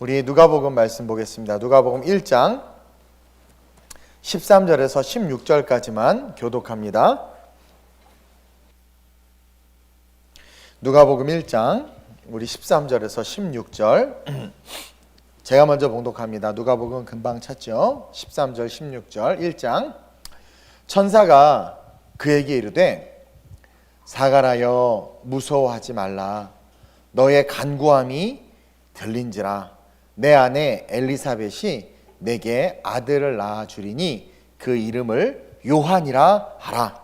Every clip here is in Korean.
우리 누가복음 말씀 보겠습니다. 누가복음 1장 13절에서 16절까지만 교독합니다. 누가복음 1장 우리 13절에서 16절 제가 먼저 봉독합니다. 누가복음 금방 찾죠. 13절 16절 1장. 천사가 그에게 이르되 사가라여 무서워하지 말라. 너의 간구함이 들린지라. 내 아내 엘리사벳이 내게 아들을 낳아 주리니 그 이름을 요한이라 하라.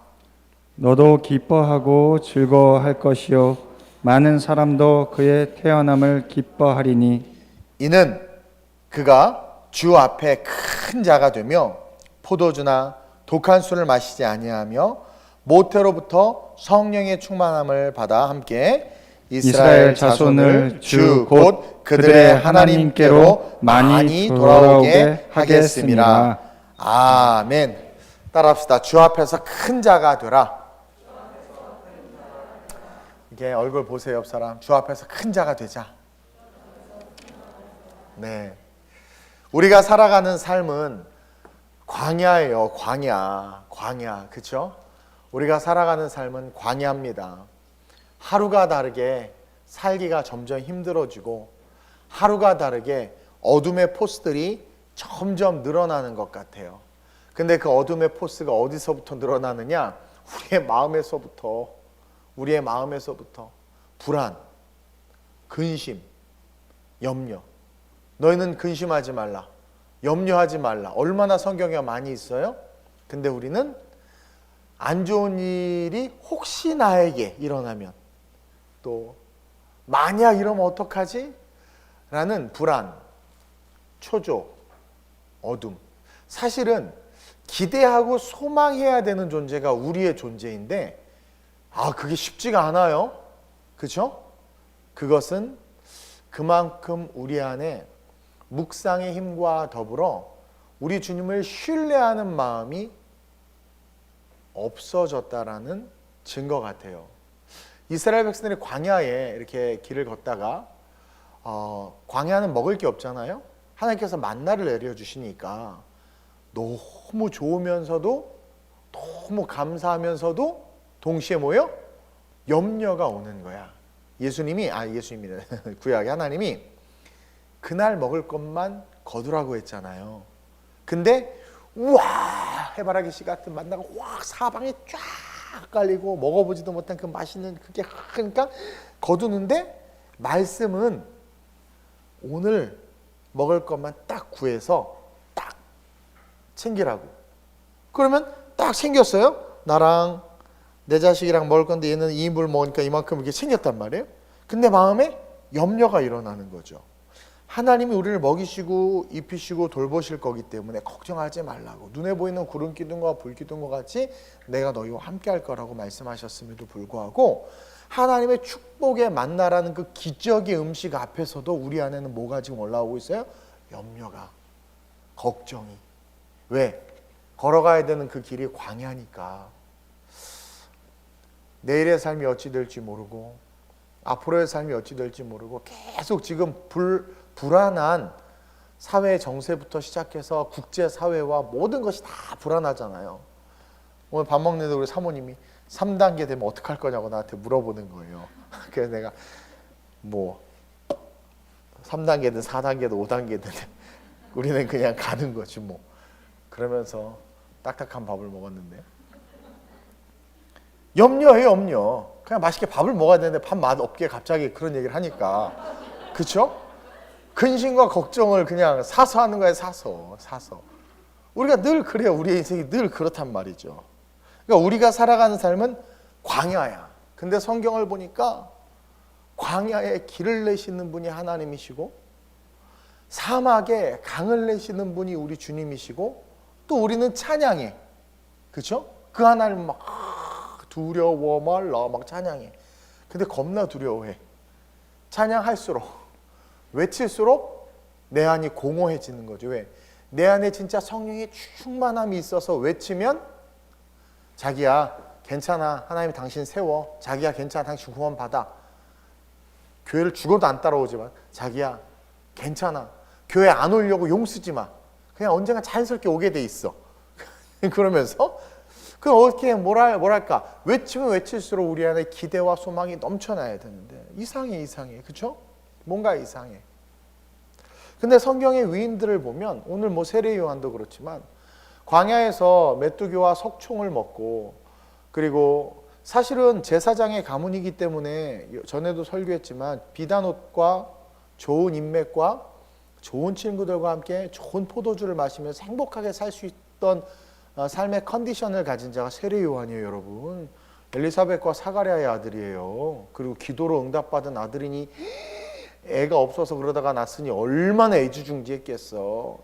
너도 기뻐하고 즐거워할 것이요 많은 사람도 그의 태어남을 기뻐하리니 이는 그가 주 앞에 큰 자가 되며 포도주나 독한 술을 마시지 아니하며 모태로부터 성령의 충만함을 받아 함께 이스라엘 자손을 주 곧 그들의 하나님께로 많이 돌아오게 하겠습니다. 아멘. 따라합시다. 주 앞에서 큰 자가 되라. 이게 얼굴 보세요, 옆 사람. 주 앞에서 큰 자가 되자. 네. 우리가 살아가는 삶은 광야예요. 광야. 그렇죠? 우리가 살아가는 삶은 광야입니다. 하루가 다르게 살기가 점점 힘들어지고 하루가 다르게 어둠의 포스들이 점점 늘어나는 것 같아요. 근데 그 어둠의 포스가 어디서부터 늘어나느냐? 우리의 마음에서부터 불안, 근심, 염려. 너희는 근심하지 말라. 염려하지 말라. 얼마나 성경에 많이 있어요? 근데 우리는 안 좋은 일이 혹시 나에게 일어나면 또 만약 이러면 어떡하지? 라는 불안, 초조, 어둠. 사실은 기대하고 소망해야 되는 존재가 우리의 존재인데 그게 쉽지가 않아요. 그렇죠? 그것은 그만큼 우리 안에 묵상의 힘과 더불어 우리 주님을 신뢰하는 마음이 없어졌다라는 증거 같아요. 이스라엘 백성들이 광야에 이렇게 길을 걷다가 광야는 먹을 게 없잖아요. 하나님께서 만나를 내려주시니까 너무 좋으면서도 너무 감사하면서도 동시에 뭐요? 염려가 오는 거야. 예수님이래. 구약의 하나님이 그날 먹을 것만 거두라고 했잖아요. 근데 우와 해바라기 씨 같은 만나가 확 사방에 쫙 깔리고 먹어보지도 못한 그 맛있는 그게 그러니까 거두는데 말씀은 오늘 먹을 것만 딱 구해서 딱 챙기라고. 그러면 딱 챙겼어요. 나랑 내 자식이랑 먹을 건데 얘는 2인분 먹으니까 이만큼 이렇게 챙겼단 말이에요. 근데 마음에 염려가 일어나는 거죠. 하나님이 우리를 먹이시고 입히시고 돌보실 거기 때문에 걱정하지 말라고. 눈에 보이는 구름 기둥과 불 기둥과 같이 내가 너희와 함께 할 거라고 말씀하셨음에도 불구하고 하나님의 축복의 만나라는 그 기적의 음식 앞에서도 우리 안에는 뭐가 지금 올라오고 있어요? 염려가, 걱정이. 왜? 걸어가야 되는 그 길이 광야니까. 내일의 삶이 어찌 될지 모르고 앞으로의 삶이 어찌 될지 모르고 계속 지금 불안한 사회 정세부터 시작해서 국제사회와 모든 것이 다 불안하잖아요. 오늘 밥 먹는데 우리 사모님이 3단계 되면 어떡할 거냐고 나한테 물어보는 거예요. 그래서 내가 3단계든 4단계든 5단계든 우리는 그냥 가는 거지 뭐. 그러면서 딱딱한 밥을 먹었는데 염려해요. 염려. 그냥 맛있게 밥을 먹어야 되는데 밥 맛 없게 갑자기 그런 얘기를 하니까 그렇죠? 근심과 걱정을 그냥 사서 하는 거예요. 사서. 우리가 늘 그래요. 우리의 인생이 늘 그렇단 말이죠. 그러니까 우리가 살아가는 삶은 광야야. 근데 성경을 보니까 광야에 길을 내시는 분이 하나님이시고 사막에 강을 내시는 분이 우리 주님이시고 또 우리는 찬양해. 그렇죠? 그 하나님 막 두려워 말라 막 찬양해. 근데 겁나 두려워해. 찬양할수록 외칠수록 내 안이 공허해지는 거죠. 왜? 내 안에 진짜 성령의 충만함이 있어서 외치면 자기야 괜찮아. 하나님이 당신 세워. 자기야 괜찮아. 당신 구원 받아. 교회를 죽어도 안 따라오지만 자기야 괜찮아. 교회 안 오려고 용 쓰지 마. 그냥 언젠가 자연스럽게 오게 돼 있어. 그러면서 그 어떻게 뭐랄까 외치면 외칠수록 우리 안에 기대와 소망이 넘쳐나야 되는데 이상해. 그렇죠? 뭔가 이상해. 근데 성경의 위인들을 보면 오늘 뭐 세례 요한도 그렇지만 광야에서 메뚜기와 석총을 먹고 그리고 사실은 제사장의 가문이기 때문에 전에도 설교했지만 비단 옷과 좋은 인맥과 좋은 친구들과 함께 좋은 포도주를 마시면서 행복하게 살 수 있던 삶의 컨디션을 가진 자가 세례 요한이에요, 여러분. 엘리사벳과 사가랴의 아들이에요. 그리고 기도로 응답받은 아들이니 애가 없어서 그러다가 낳았으니 얼마나 애지중지했겠어.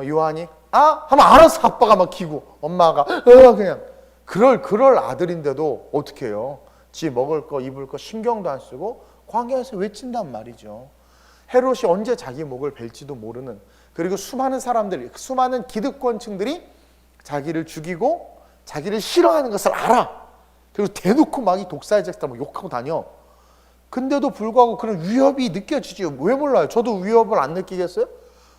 요한이 하면 알아서 아빠가 막 키고 엄마가 그냥 그럴 아들인데도 어떻게 해요? 지 먹을 거 입을 거 신경도 안 쓰고 광야에서 외친단 말이죠. 헤롯이 언제 자기 목을 벨지도 모르는, 그리고 수많은 사람들이, 수많은 기득권층들이 자기를 죽이고 자기를 싫어하는 것을 알아. 그리고 대놓고 막 이 독사의제자 막 욕하고 다녀. 근데도 불구하고 그런 위협이 느껴지죠. 왜 몰라요? 저도 위협을 안 느끼겠어요?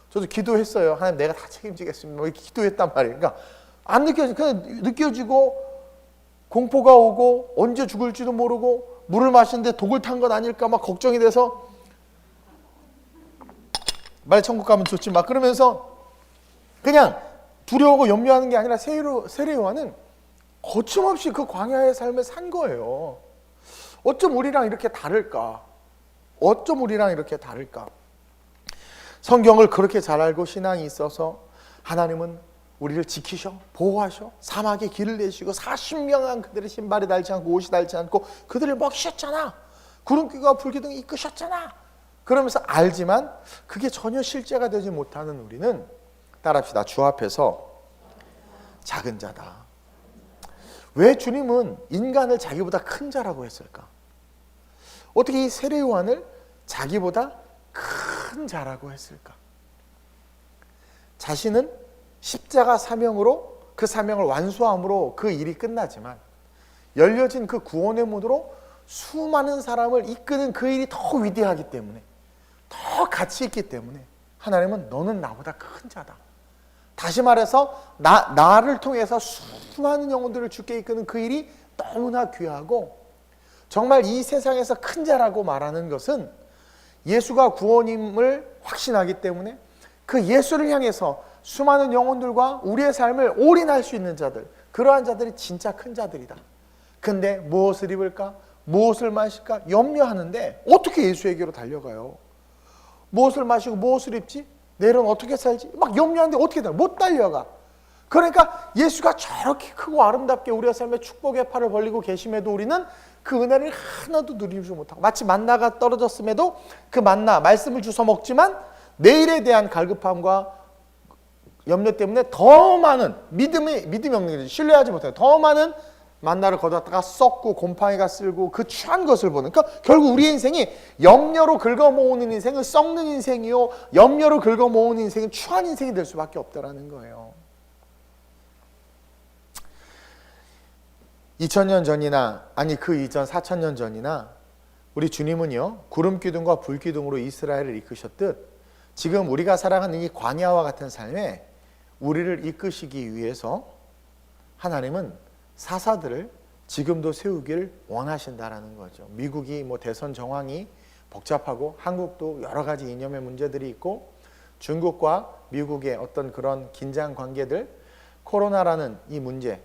저도 기도했어요. 하나님 내가 다 책임지겠습니다. 이렇게 기도했단 말이에요. 그러니까 안 느껴지, 그냥 느껴지고 공포가 오고 언제 죽을지도 모르고 물을 마시는데 독을 탄 건 아닐까 막 걱정이 돼서 말 천국 가면 좋지 막 그러면서 그냥 두려워하고 염려하는 게 아니라 세례 요한은 거침없이 그 광야의 삶을 산 거예요. 어쩜 우리랑 이렇게 다를까? 성경을 그렇게 잘 알고 신앙이 있어서 하나님은 우리를 지키셔, 보호하셔, 사막에 길을 내시고 40명한 그들의 신발이 닳지 않고 옷이 닳지 않고 그들을 먹이셨잖아. 구름귀가 불기둥 이끄셨잖아. 그러면서 알지만 그게 전혀 실제가 되지 못하는 우리는 따라합시다. 주 앞에서 작은 자다. 왜 주님은 인간을 자기보다 큰 자라고 했을까? 어떻게 이 세례 요한을 자기보다 큰 자라고 했을까? 자신은 십자가 사명으로 그 사명을 완수함으로 그 일이 끝나지만 열려진 그 구원의 문으로 수많은 사람을 이끄는 그 일이 더 위대하기 때문에, 더 가치 있기 때문에 하나님은 너는 나보다 큰 자다. 다시 말해서 나를 통해서 수많은 영혼들을 주께 이끄는 그 일이 너무나 귀하고, 정말 이 세상에서 큰 자라고 말하는 것은 예수가 구원임을 확신하기 때문에 그 예수를 향해서 수많은 영혼들과 우리의 삶을 올인할 수 있는 자들, 그러한 자들이 진짜 큰 자들이다. 근데 무엇을 입을까? 무엇을 마실까? 염려하는데 어떻게 예수에게로 달려가요? 무엇을 마시고 무엇을 입지? 내일은 어떻게 살지? 막 염려하는데 어떻게 달려? 못 달려가. 그러니까 예수가 저렇게 크고 아름답게 우리의 삶에 축복의 팔을 벌리고 계심에도 우리는 그 은혜를 하나도 누리지 못하고, 마치 만나가 떨어졌음에도 그 만나, 말씀을 주워 먹지만 내일에 대한 갈급함과 염려 때문에 더 많은 믿음이 없는 거지. 신뢰하지 못해요. 더 많은 만나를 거뒀다가 썩고 곰팡이가 쓸고 그 추한 것을 보는. 그러니까 결국 우리의 인생이 염려로 긁어모으는 인생은 썩는 인생이요, 염려로 긁어모으는 인생은 추한 인생이 될 수밖에 없다라는 거예요. 2000년 전이나 아니 그 이전 4000년 전이나 우리 주님은요 구름기둥과 불기둥으로 이스라엘을 이끄셨듯 지금 우리가 살아가는 이 광야와 같은 삶에 우리를 이끄시기 위해서 하나님은 사사들을 지금도 세우길 원하신다라는 거죠. 미국이 뭐 대선 정황이 복잡하고 한국도 여러 가지 이념의 문제들이 있고 중국과 미국의 어떤 그런 긴장 관계들, 코로나라는 이 문제,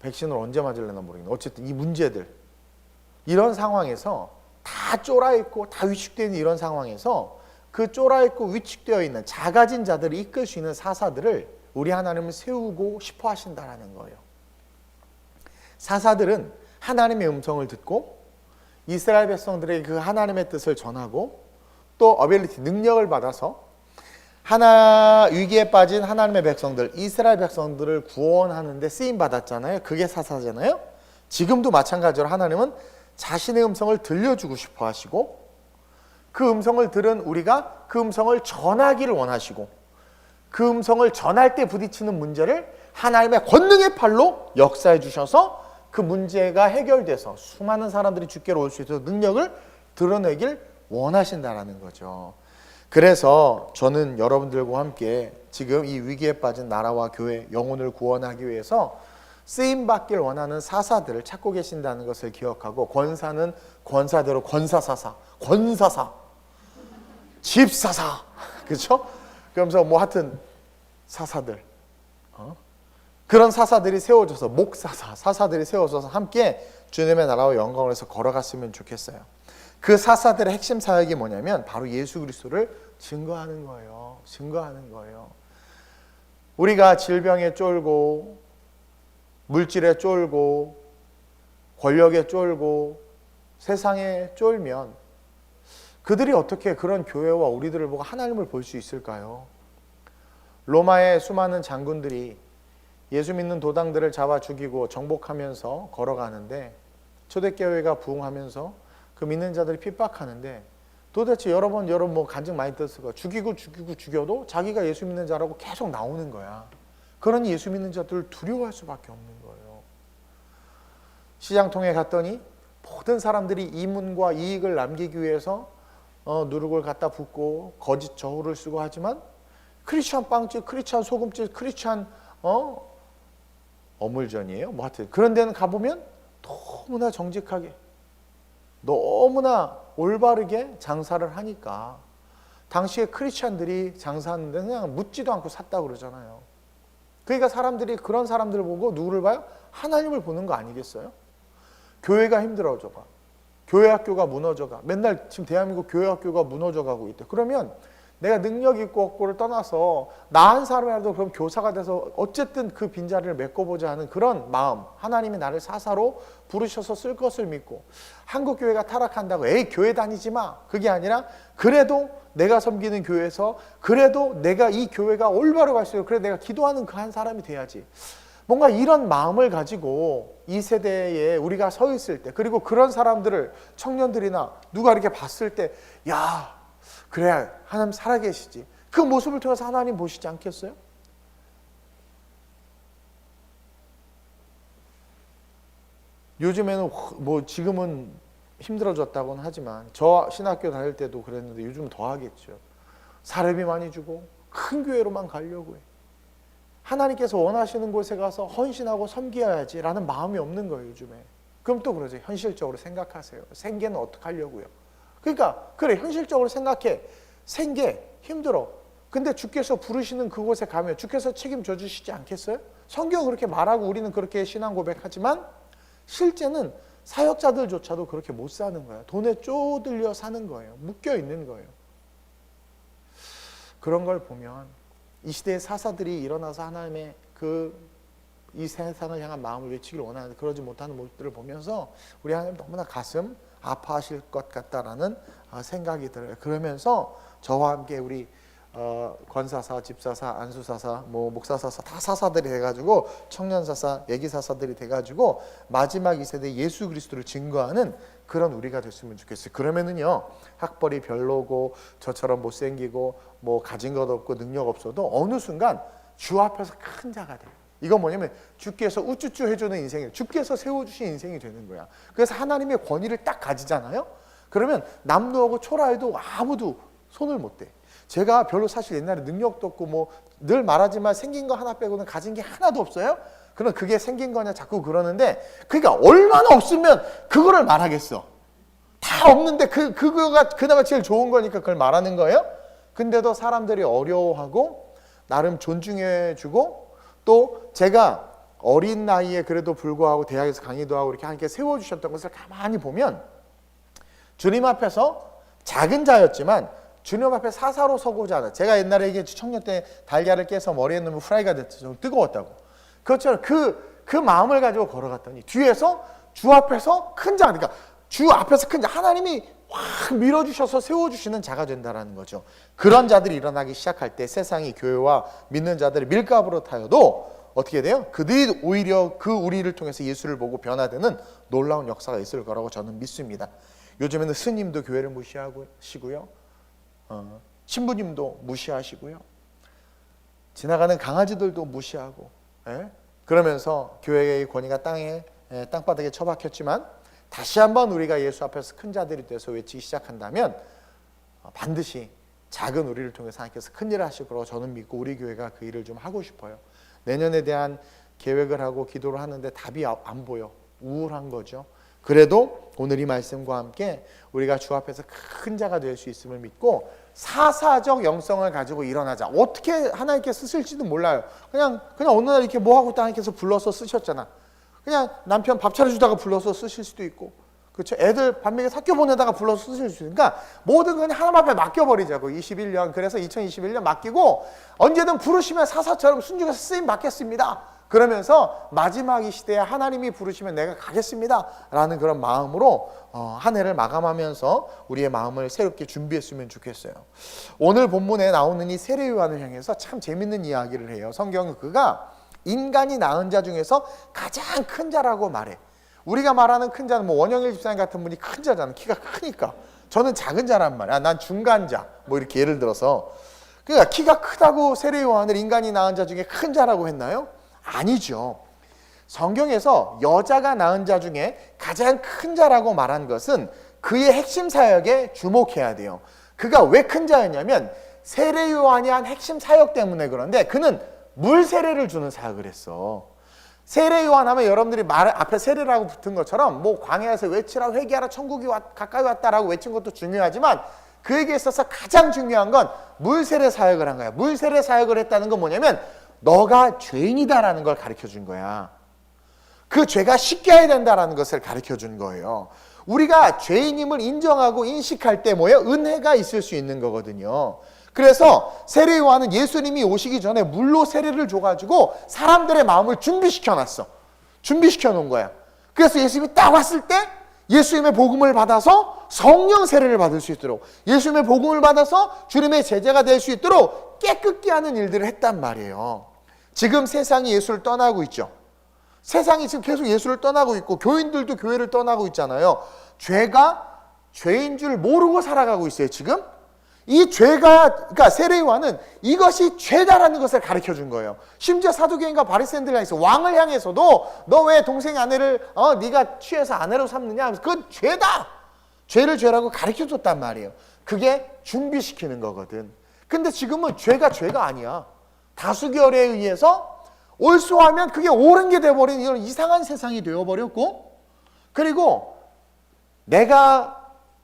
백신을 언제 맞을려나 모르겠는데 어쨌든 이 문제들, 이런 상황에서 다 쫄아있고 다 위축되어 있는 이런 상황에서 그 쫄아있고 위축되어 있는 작아진 자들을 이끌 수 있는 사사들을 우리 하나님은 세우고 싶어 하신다라는 거예요. 사사들은 하나님의 음성을 듣고 이스라엘 백성들에게 그 하나님의 뜻을 전하고 또 어빌리티, 능력을 받아서 위기에 빠진 하나님의 백성들, 이스라엘 백성들을 구원하는 데 쓰임 받았잖아요. 그게 사사잖아요. 지금도 마찬가지로 하나님은 자신의 음성을 들려주고 싶어 하시고 그 음성을 들은 우리가 그 음성을 전하기를 원하시고 그 음성을 전할 때 부딪히는 문제를 하나님의 권능의 팔로 역사해 주셔서 그 문제가 해결돼서 수많은 사람들이 주께로 올 수 있도록 능력을 드러내길 원하신다라는 거죠. 그래서 저는 여러분들과 함께 지금 이 위기에 빠진 나라와 교회, 영혼을 구원하기 위해서 쓰임받길 원하는 사사들을 찾고 계신다는 것을 기억하고, 권사는 권사대로 권사사사, 권사사, 집사사, 그렇죠? 그러면서 뭐 하여튼 사사들, 그런 사사들이 세워져서, 목사사, 사사들이 세워져서 함께 주님의 나라와 영광을 해서 걸어갔으면 좋겠어요. 그 사사들의 핵심 사역이 뭐냐면 바로 예수 그리스도를 증거하는 거예요. 증거하는 거예요. 우리가 질병에 쫄고, 물질에 쫄고, 권력에 쫄고, 세상에 쫄면 그들이 어떻게 그런 교회와 우리들을 보고 하나님을 볼 수 있을까요? 로마의 수많은 장군들이 예수 믿는 도당들을 잡아 죽이고 정복하면서 걸어가는데, 초대교회가 부흥하면서 그 믿는 자들이 핍박하는데, 도대체 여러 번 뭐 간증 많이 들었을 거야. 죽여도 자기가 예수 믿는 자라고 계속 나오는 거야. 그러니 예수 믿는 자들을 두려워할 수밖에 없는 거예요. 시장통에 갔더니 모든 사람들이 이문과 이익을 남기기 위해서 누룩을 갖다 붓고 거짓 저울을 쓰고 하지만, 크리스찬 빵집, 크리스찬 소금집, 크리스찬 어물전이에요. 뭐 하여튼 그런 데는 가보면 너무나 정직하게, 너무나 올바르게 장사를 하니까 당시에 크리스찬들이 장사하는데 그냥 묻지도 않고 샀다고 그러잖아요. 그러니까 사람들이 그런 사람들을 보고 누구를 봐요? 하나님을 보는 거 아니겠어요? 교회가 힘들어져가, 교회 학교가 무너져가, 맨날 지금 대한민국 교회 학교가 무너져가고 있대. 그러면 내가 능력 있고 없고를 떠나서 나 한 사람이라도 그럼 교사가 돼서 어쨌든 그 빈자리를 메꿔보자 하는 그런 마음, 하나님이 나를 사사로 부르셔서 쓸 것을 믿고, 한국교회가 타락한다고 에이 교회 다니지 마, 그게 아니라 그래도 내가 섬기는 교회에서 그래도 내가 이 교회가 올바로 갈 수 있도록, 그래 내가 기도하는 그 한 사람이 돼야지. 뭔가 이런 마음을 가지고 이 세대에 우리가 서 있을 때, 그리고 그런 사람들을, 청년들이나 누가 이렇게 봤을 때, 야 그래 하나님 살아계시지, 그 모습을 통해서 하나님 보시지 않겠어요? 요즘에는 뭐 지금은 힘들어졌다고는 하지만 저 신학교 다닐 때도 그랬는데 요즘 더 하겠죠. 사례비 많이 주고 큰 교회로만 가려고 해. 하나님께서 원하시는 곳에 가서 헌신하고 섬겨야지 라는 마음이 없는 거예요 요즘에. 그럼 또 그러죠. 현실적으로 생각하세요. 생계는 어떻게 하려고요? 그러니까 그래, 현실적으로 생각해. 생계 힘들어. 근데 주께서 부르시는 그곳에 가면 주께서 책임져 주시지 않겠어요? 성경은 그렇게 말하고 우리는 그렇게 신앙 고백하지만 실제는 사역자들조차도 그렇게 못 사는 거예요. 돈에 쪼들려 사는 거예요. 묶여 있는 거예요. 그런 걸 보면 이 시대의 사사들이 일어나서 하나님의 이 세상을 향한 마음을 외치기를 원하는데 그러지 못하는 모습들을 보면서 우리 하나님 너무나 가슴 아파하실 것 같다라는 생각이 들어요. 그러면서 저와 함께 우리 권사사, 집사사, 안수사사, 뭐 목사사사 다 사사들이 돼가지고, 청년사사, 예기사사들이 돼가지고 마지막 이 세대 예수 그리스도를 증거하는 그런 우리가 됐으면 좋겠어요. 그러면은요, 학벌이 별로고 저처럼 못생기고 뭐 가진 것 없고 능력 없어도 어느 순간 주 앞에서 큰 자가 돼요. 이건 뭐냐면 주께서 우쭈쭈 해주는 인생이에요. 주께서 세워주신 인생이 되는 거야. 그래서 하나님의 권위를 딱 가지잖아요. 그러면 남루하고 초라해도 아무도 손을 못 대. 제가 별로 사실 옛날에 능력도 없고 뭐 늘 말하지만 생긴 거 하나 빼고는 가진 게 하나도 없어요. 그럼 그게 생긴 거냐 자꾸 그러는데, 그러니까 얼마나 없으면 그거를 말하겠어. 다 없는데 그거가 그나마 제일 좋은 거니까 그걸 말하는 거예요. 근데도 사람들이 어려워하고 나름 존중해주고, 또 제가 어린 나이에 그래도 불구하고 대학에서 강의도 하고 이렇게 함께 세워주셨던 것을 가만히 보면 주님 앞에서 작은 자였지만 주님 앞에 사사로 서고자 하는, 제가 옛날에 얘기했죠. 청년 때 달걀을 깨서 머리에 넣으면 프라이가 됐죠. 좀 뜨거웠다고. 그것처럼 그 마음을 가지고 걸어갔더니 뒤에서 주 앞에서 큰 자, 그러니까 주 앞에서 큰 자, 하나님이 확 밀어주셔서 세워주시는 자가 된다는 거죠. 그런 자들이 일어나기 시작할 때 세상이 교회와 믿는 자들을 밀가부로 타여도 어떻게 돼요? 그들이 오히려 그 우리를 통해서 예수를 보고 변화되는 놀라운 역사가 있을 거라고 저는 믿습니다. 요즘에는 스님도 교회를 무시하시고요, 신부님도 무시하시고요, 지나가는 강아지들도 무시하고, 그러면서 교회의 권위가 땅바닥에 처박혔지만 다시 한번 우리가 예수 앞에서 큰 자들이 돼서 외치기 시작한다면 반드시 작은 우리를 통해서 하나님께서 큰 일을 하실 거라고 저는 믿고 우리 교회가 그 일을 좀 하고 싶어요. 내년에 대한 계획을 하고 기도를 하는데 답이 안 보여. 우울한 거죠. 그래도 오늘 이 말씀과 함께 우리가 주 앞에서 큰 자가 될 수 있음을 믿고 사사적 영성을 가지고 일어나자. 어떻게 하나님께 쓰실지도 몰라요. 그냥 어느 날 이렇게 뭐 하고 또 하나님께서 불러서 쓰셨잖아. 그냥 남편 밥 차려주다가 불러서 쓰실 수도 있고, 그렇죠? 애들 밥 먹여 학교 보내다가 불러서 쓰실 수 있으니까 그러니까 모든 건 하나님 앞에 맡겨버리자고. 21년 그래서 2021년 맡기고 언제든 부르시면 사사처럼 순종해서 쓰임 받겠습니다. 그러면서 마지막 이 시대에 하나님이 부르시면 내가 가겠습니다 라는 그런 마음으로 한 해를 마감하면서 우리의 마음을 새롭게 준비했으면 좋겠어요. 오늘 본문에 나오는 이 세례 요한을 향해서 참 재밌는 이야기를 해요. 성경은 그가 인간이 낳은 자 중에서 가장 큰 자라고 말해. 우리가 말하는 큰 자는 뭐 원영일 집사님 같은 분이 큰 자잖아. 키가 크니까. 저는 작은 자란 말이야. 난 중간자. 뭐 이렇게 예를 들어서. 그러니까 키가 크다고 세례 요한을 인간이 낳은 자 중에 큰 자라고 했나요? 아니죠. 성경에서 여자가 낳은 자 중에 가장 큰 자라고 말한 것은 그의 핵심 사역에 주목해야 돼요. 그가 왜 큰 자였냐면 세례 요한이 한 핵심 사역 때문에. 그런데 그는 물 세례를 주는 사역을 했어. 세례 요한 하면 여러분들이 말 앞에 세례라고 붙은 것처럼 뭐 광야에서 외치라 회개하라 천국이 가까이 왔다라고 외친 것도 중요하지만 그에게 있어서 가장 중요한 건 물 세례 사역을 한 거야. 물 세례 사역을 했다는 건 뭐냐면 너가 죄인이다라는 걸 가르쳐 준 거야. 그 죄가 씻겨야 된다라는 것을 가르쳐 준 거예요. 우리가 죄인임을 인정하고 인식할 때 뭐예요? 은혜가 있을 수 있는 거거든요. 그래서 세례 요한은 예수님이 오시기 전에 물로 세례를 줘가지고 사람들의 마음을 준비시켜 놨어. 준비시켜 놓은 거야. 그래서 예수님이 딱 왔을 때 예수님의 복음을 받아서 성령 세례를 받을 수 있도록, 예수님의 복음을 받아서 주님의 제자가 될 수 있도록 깨끗게 하는 일들을 했단 말이에요. 지금 세상이 예수를 떠나고 있죠. 세상이 지금 계속 예수를 떠나고 있고 교인들도 교회를 떠나고 있잖아요. 죄가 죄인 줄 모르고 살아가고 있어요. 지금 이 죄가, 그러니까 세례 요한은 이것이 죄다라는 것을 가르쳐 준 거예요. 심지어 사두개인과 바리새인들 향해서, 왕을 향해서도 너 왜 동생 아내를 네가 취해서 아내로 삼느냐 하면서 그건 죄다. 죄를 죄라고 가르쳐 줬단 말이에요. 그게 준비시키는 거거든. 근데 지금은 죄가 아니야. 다수결에 의해서 옳소하면 그게 옳은 게 돼버린 이런 이상한 세상이 되어버렸고, 그리고 내가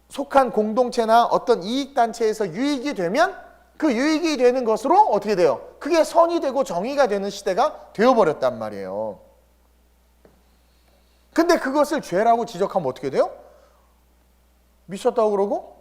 속한 공동체나 어떤 이익단체에서 유익이 되면 그 유익이 되는 것으로 어떻게 돼요? 그게 선이 되고 정의가 되는 시대가 되어버렸단 말이에요. 근데 그것을 죄라고 지적하면 어떻게 돼요? 미쳤다고 그러고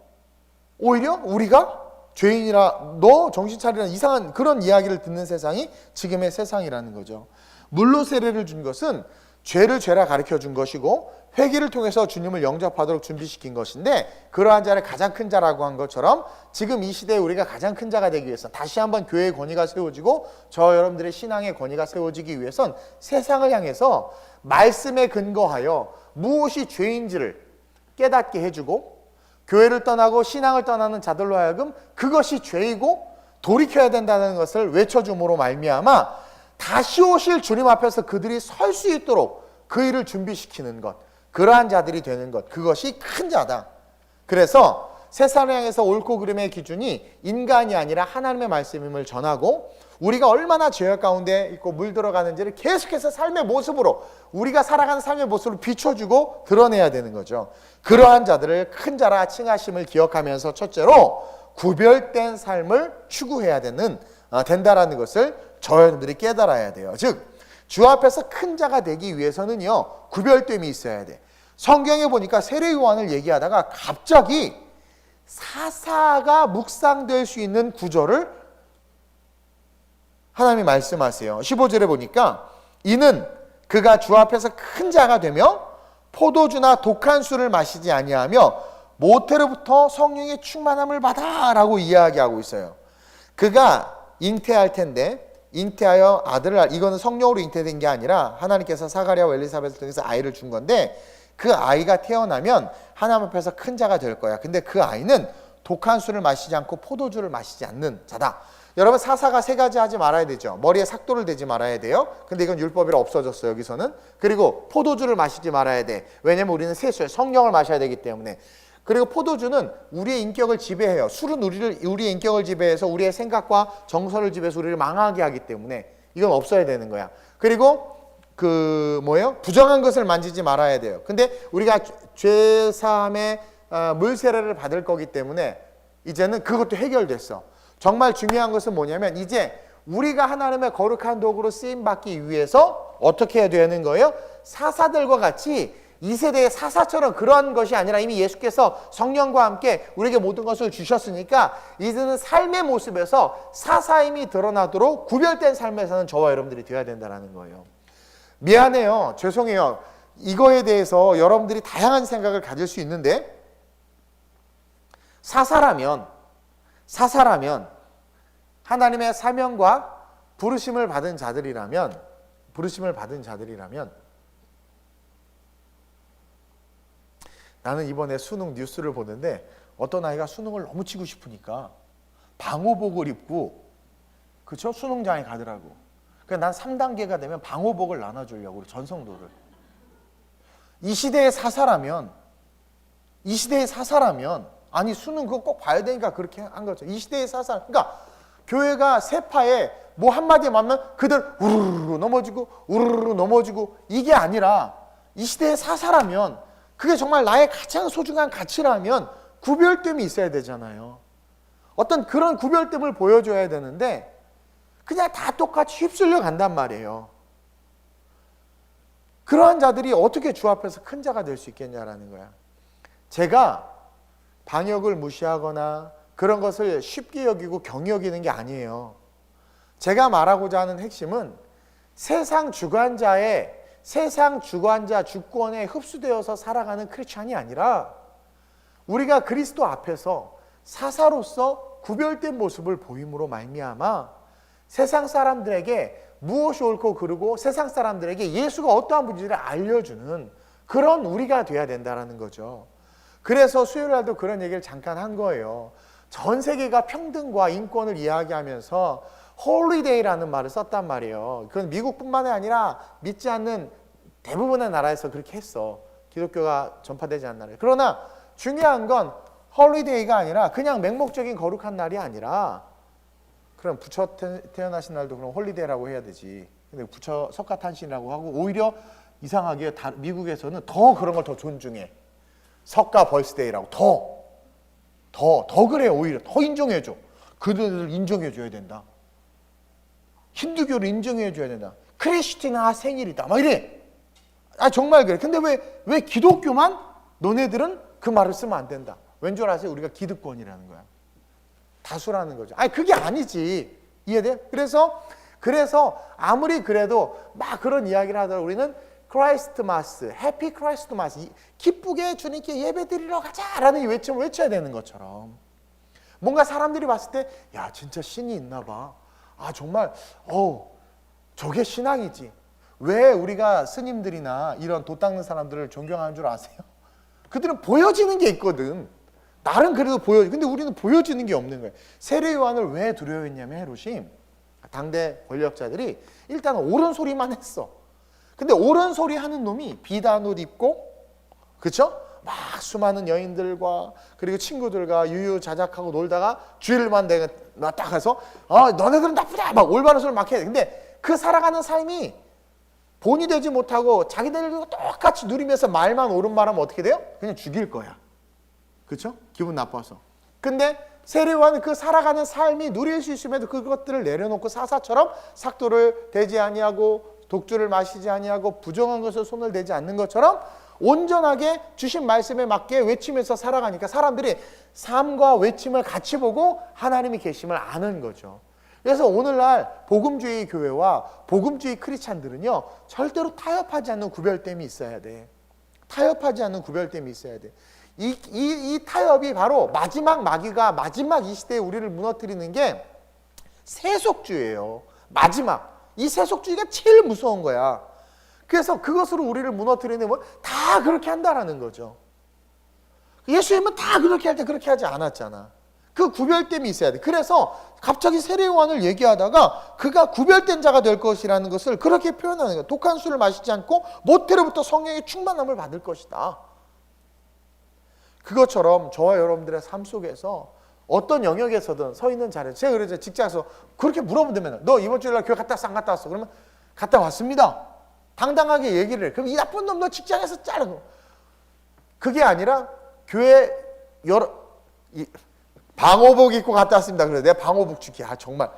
오히려 우리가 죄인이라 너 정신 차리라는 이상한 그런 이야기를 듣는 세상이 지금의 세상이라는 거죠. 물로 세례를 준 것은 죄를 죄라 가르쳐 준 것이고 회개를 통해서 주님을 영접하도록 준비시킨 것인데, 그러한 자를 가장 큰 자라고 한 것처럼 지금 이 시대에 우리가 가장 큰 자가 되기 위해서 다시 한번 교회의 권위가 세워지고 저 여러분들의 신앙의 권위가 세워지기 위해선 세상을 향해서 말씀에 근거하여 무엇이 죄인지를 깨닫게 해주고 교회를 떠나고 신앙을 떠나는 자들로 하여금 그것이 죄이고 돌이켜야 된다는 것을 외쳐줌으로 말미암아 다시 오실 주님 앞에서 그들이 설 수 있도록 그 일을 준비시키는 것, 그러한 자들이 되는 것, 그것이 큰 자다. 그래서 세상을 향해서 옳고 그름의 기준이 인간이 아니라 하나님의 말씀임을 전하고 우리가 얼마나 죄악 가운데 있고 물들어가는지를 계속해서 삶의 모습으로, 우리가 살아가는 삶의 모습을 비춰주고 드러내야 되는 거죠. 그러한 자들을 큰 자라 칭하심을 기억하면서 첫째로 구별된 삶을 추구해야 된다라는 것을 저희들이 깨달아야 돼요. 즉 주 앞에서 큰 자가 되기 위해서는요, 구별됨이 있어야 돼. 성경에 보니까 세례 요한을 얘기하다가 갑자기 사사가 묵상될 수 있는 구절을 하나님이 말씀하세요. 15절에 보니까 이는 그가 주 앞에서 큰 자가 되며 포도주나 독한 술을 마시지 아니하며 모태로부터 성령의 충만함을 받아라고 이야기하고 있어요. 그가 잉태할 텐데 잉태하여 아들을, 이거는 성령으로 잉태된 게 아니라 하나님께서 사가랴와 엘리사벳을 통해서 아이를 준 건데 그 아이가 태어나면 하나님 앞에서 큰 자가 될 거야. 근데 그 아이는 독한 술을 마시지 않고 포도주를 마시지 않는 자다. 여러분, 사사가 세 가지 하지 말아야 되죠. 머리에 삭도를 대지 말아야 돼요. 근데 이건 율법이라 없어졌어요, 여기서는. 그리고 포도주를 마시지 말아야 돼. 왜냐면 우리는 세수예요. 성령을 마셔야 되기 때문에. 그리고 포도주는 우리의 인격을 지배해요. 술은 우리의 인격을 지배해서 우리의 생각과 정서를 지배해서 우리를 망하게 하기 때문에 이건 없어야 되는 거야. 그리고 부정한 것을 만지지 말아야 돼요. 근데 우리가 죄사함의 물세례를 받을 거기 때문에 이제는 그것도 해결됐어. 정말 중요한 것은 뭐냐면 이제 우리가 하나님의 거룩한 도구로 쓰임받기 위해서 어떻게 해야 되는 거예요? 사사들과 같이 이 세대의 사사처럼 그런 것이 아니라 이미 예수께서 성령과 함께 우리에게 모든 것을 주셨으니까 이제는 삶의 모습에서 사사임이 드러나도록 구별된 삶에 사는 저와 여러분들이 되어야 된다는 거예요. 미안해요. 죄송해요. 이거에 대해서 여러분들이 다양한 생각을 가질 수 있는데 사사라면 하나님의 사명과 부르심을 받은 자들이라면 나는 이번에 수능 뉴스를 보는데 어떤 아이가 수능을 너무 치고 싶으니까 방호복을 입고 그쵸? 수능장에 가더라고. 그러니까 난 3단계가 되면 방호복을 나눠주려고 전성도를. 이 시대의 사사라면 아니 수능 그거 꼭 봐야 되니까 그렇게 한 거죠. 이 시대의 사사. 그러니까 교회가 세파에 뭐 한마디 하면 그들 우르르 넘어지고 이게 아니라 이 시대의 사사라면 그게 정말 나의 가장 소중한 가치라면 구별됨이 있어야 되잖아요. 어떤 그런 구별됨을 보여줘야 되는데 그냥 다 똑같이 휩쓸려 간단 말이에요. 그러한 자들이 어떻게 주 앞에서 큰 자가 될 수 있겠냐라는 거야. 제가 방역을 무시하거나 그런 것을 쉽게 여기고 경히 여기는 게 아니에요. 제가 말하고자 하는 핵심은 세상 주관자 주권에 흡수되어서 살아가는 크리스찬이 아니라 우리가 그리스도 앞에서 사사로서 구별된 모습을 보임으로 말미암아 세상 사람들에게 무엇이 옳고 그르고 세상 사람들에게 예수가 어떠한 분인지를 알려주는 그런 우리가 돼야 된다는 거죠. 그래서 수요일 날도 그런 얘기를 잠깐 한 거예요. 전 세계가 평등과 인권을 이야기하면서 홀리데이라는 말을 썼단 말이에요. 그건 미국뿐만이 아니라 믿지 않는 대부분의 나라에서 그렇게 했어. 기독교가 전파되지 않는 나라에. 그러나 중요한 건 홀리데이가 아니라 그냥 맹목적인 거룩한 날이 아니라 그럼 부처 태어나신 날도 그럼 홀리데이라고 해야 되지. 근데 부처 석가탄신이라고 하고 오히려 이상하게 미국에서는 더 그런 걸 더 존중해. 석가 벌스데이라고 더 그래. 오히려 더 인정해줘. 그들을 인정해줘야 된다. 힌두교를 인정해줘야 된다. 크리스티나 생일이다 막 이래. 정말 그래. 근데 왜 기독교만 너네들은 그 말을 쓰면 안 된다. 왠 줄 아세요? 우리가 기득권이라는 거야. 다수라는 거죠. 그게 아니지. 이해돼? 그래서 아무리 그래도 막 그런 이야기를 하더라도 우리는 크라이스트마스, 해피 크라이스트마스, 기쁘게 주님께 예배드리러 가자라는 이 외침을 외쳐야 되는 것처럼 뭔가 사람들이 봤을 때 야 진짜 신이 있나 봐. 정말 저게 신앙이지. 왜 우리가 스님들이나 이런 돛 닦는 사람들을 존경하는 줄 아세요? 그들은 보여지는 게 있거든. 나름 그래도 보여지. 근데 우리는 보여지는 게 없는 거예요. 세례 요한을 왜 두려워했냐면 헤롯이 당대 권력자들이 일단 옳은 소리만 했어. 근데 옳은 소리 하는 놈이 비단 옷 입고 그쵸? 막 수많은 여인들과 그리고 친구들과 유유자적하고 놀다가 주일만 내가 딱 가서 너네들은 나쁘다 막 올바른 소리를 막 해야 돼. 근데 그 살아가는 삶이 본이 되지 못하고 자기들도 똑같이 누리면서 말만 옳은 말하면 어떻게 돼요? 그냥 죽일 거야. 그렇죠? 기분 나빠서. 근데 세례요한은 그 살아가는 삶이 누릴 수 있음에도 그것들을 내려놓고 사사처럼 삭도를 대지 아니하고 독주를 마시지 아니하고 부정한 것에 손을 대지 않는 것처럼 온전하게 주신 말씀에 맞게 외치면서 살아가니까 사람들이 삶과 외침을 같이 보고 하나님이 계심을 아는 거죠. 그래서 오늘날 복음주의 교회와 복음주의 크리스찬들은요 절대로 타협하지 않는 구별됨이 있어야 돼. 타협하지 않는 구별됨이 있어야 돼. 이 타협이 바로 마지막 이 시대에 우리를 무너뜨리는 게 세속주의예요. 이 세속주의가 제일 무서운 거야. 그래서 그것으로 우리를 무너뜨리는 건 다 그렇게 한다라는 거죠. 예수님은 다 그렇게 할 때 그렇게 하지 않았잖아. 그 구별됨이 있어야 돼. 그래서 갑자기 세례 요한을 얘기하다가 그가 구별된 자가 될 것이라는 것을 그렇게 표현하는 거야. 독한 술을 마시지 않고 모태로부터 성령의 충만함을 받을 것이다. 그것처럼 저와 여러분들의 삶 속에서 어떤 영역에서든 서 있는 자리에, 제가 그래서 직장에서 그렇게 물어보면 너 이번 주일날 교회 갔다 왔어 안 갔다 왔어? 그러면 갔다 왔습니다. 당당하게 얘기를 해. 그럼 이 나쁜 놈 너 직장에서 자르고. 그게 아니라 교회 방호복 입고 갔다 왔습니다. 그래 내가 방호복 줄게. 정말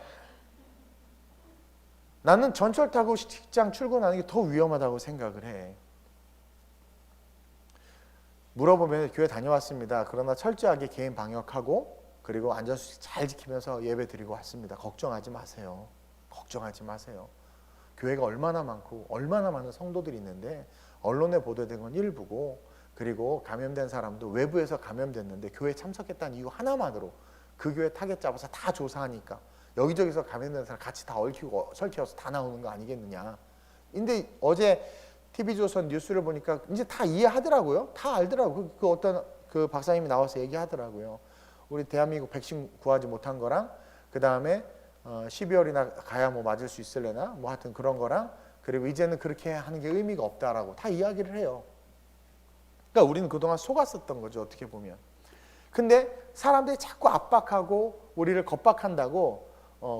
나는 전철 타고 직장 출근하는 게 더 위험하다고 생각을 해. 물어보면 교회 다녀왔습니다. 그러나 철저하게 개인 방역하고 그리고 안전수칙 잘 지키면서 예배 드리고 왔습니다. 걱정하지 마세요. 걱정하지 마세요. 교회가 얼마나 많고 얼마나 많은 성도들이 있는데 언론에 보도된 건 일부고, 그리고 감염된 사람도 외부에서 감염됐는데 교회에 참석했다는 이유 하나만으로 그 교회 타겟 잡아서 다 조사하니까 여기저기서 감염된 사람 같이 다 얽히고 설키워서 다 나오는 거 아니겠느냐. 근데 어제 TV조선 뉴스를 보니까 이제 다 이해하더라고요. 다 알더라고요. 그 어떤 그 박사님이 나와서 얘기하더라고요. 우리 대한민국 백신 구하지 못한 거랑 그 다음에 12월이나 가야 뭐 맞을 수 있을래나 뭐 하여튼 그런 거랑, 그리고 이제는 그렇게 하는 게 의미가 없다라고 다 이야기를 해요. 그러니까 우리는 그동안 속았었던 거죠, 어떻게 보면. 근데 사람들이 자꾸 압박하고 우리를 겁박한다고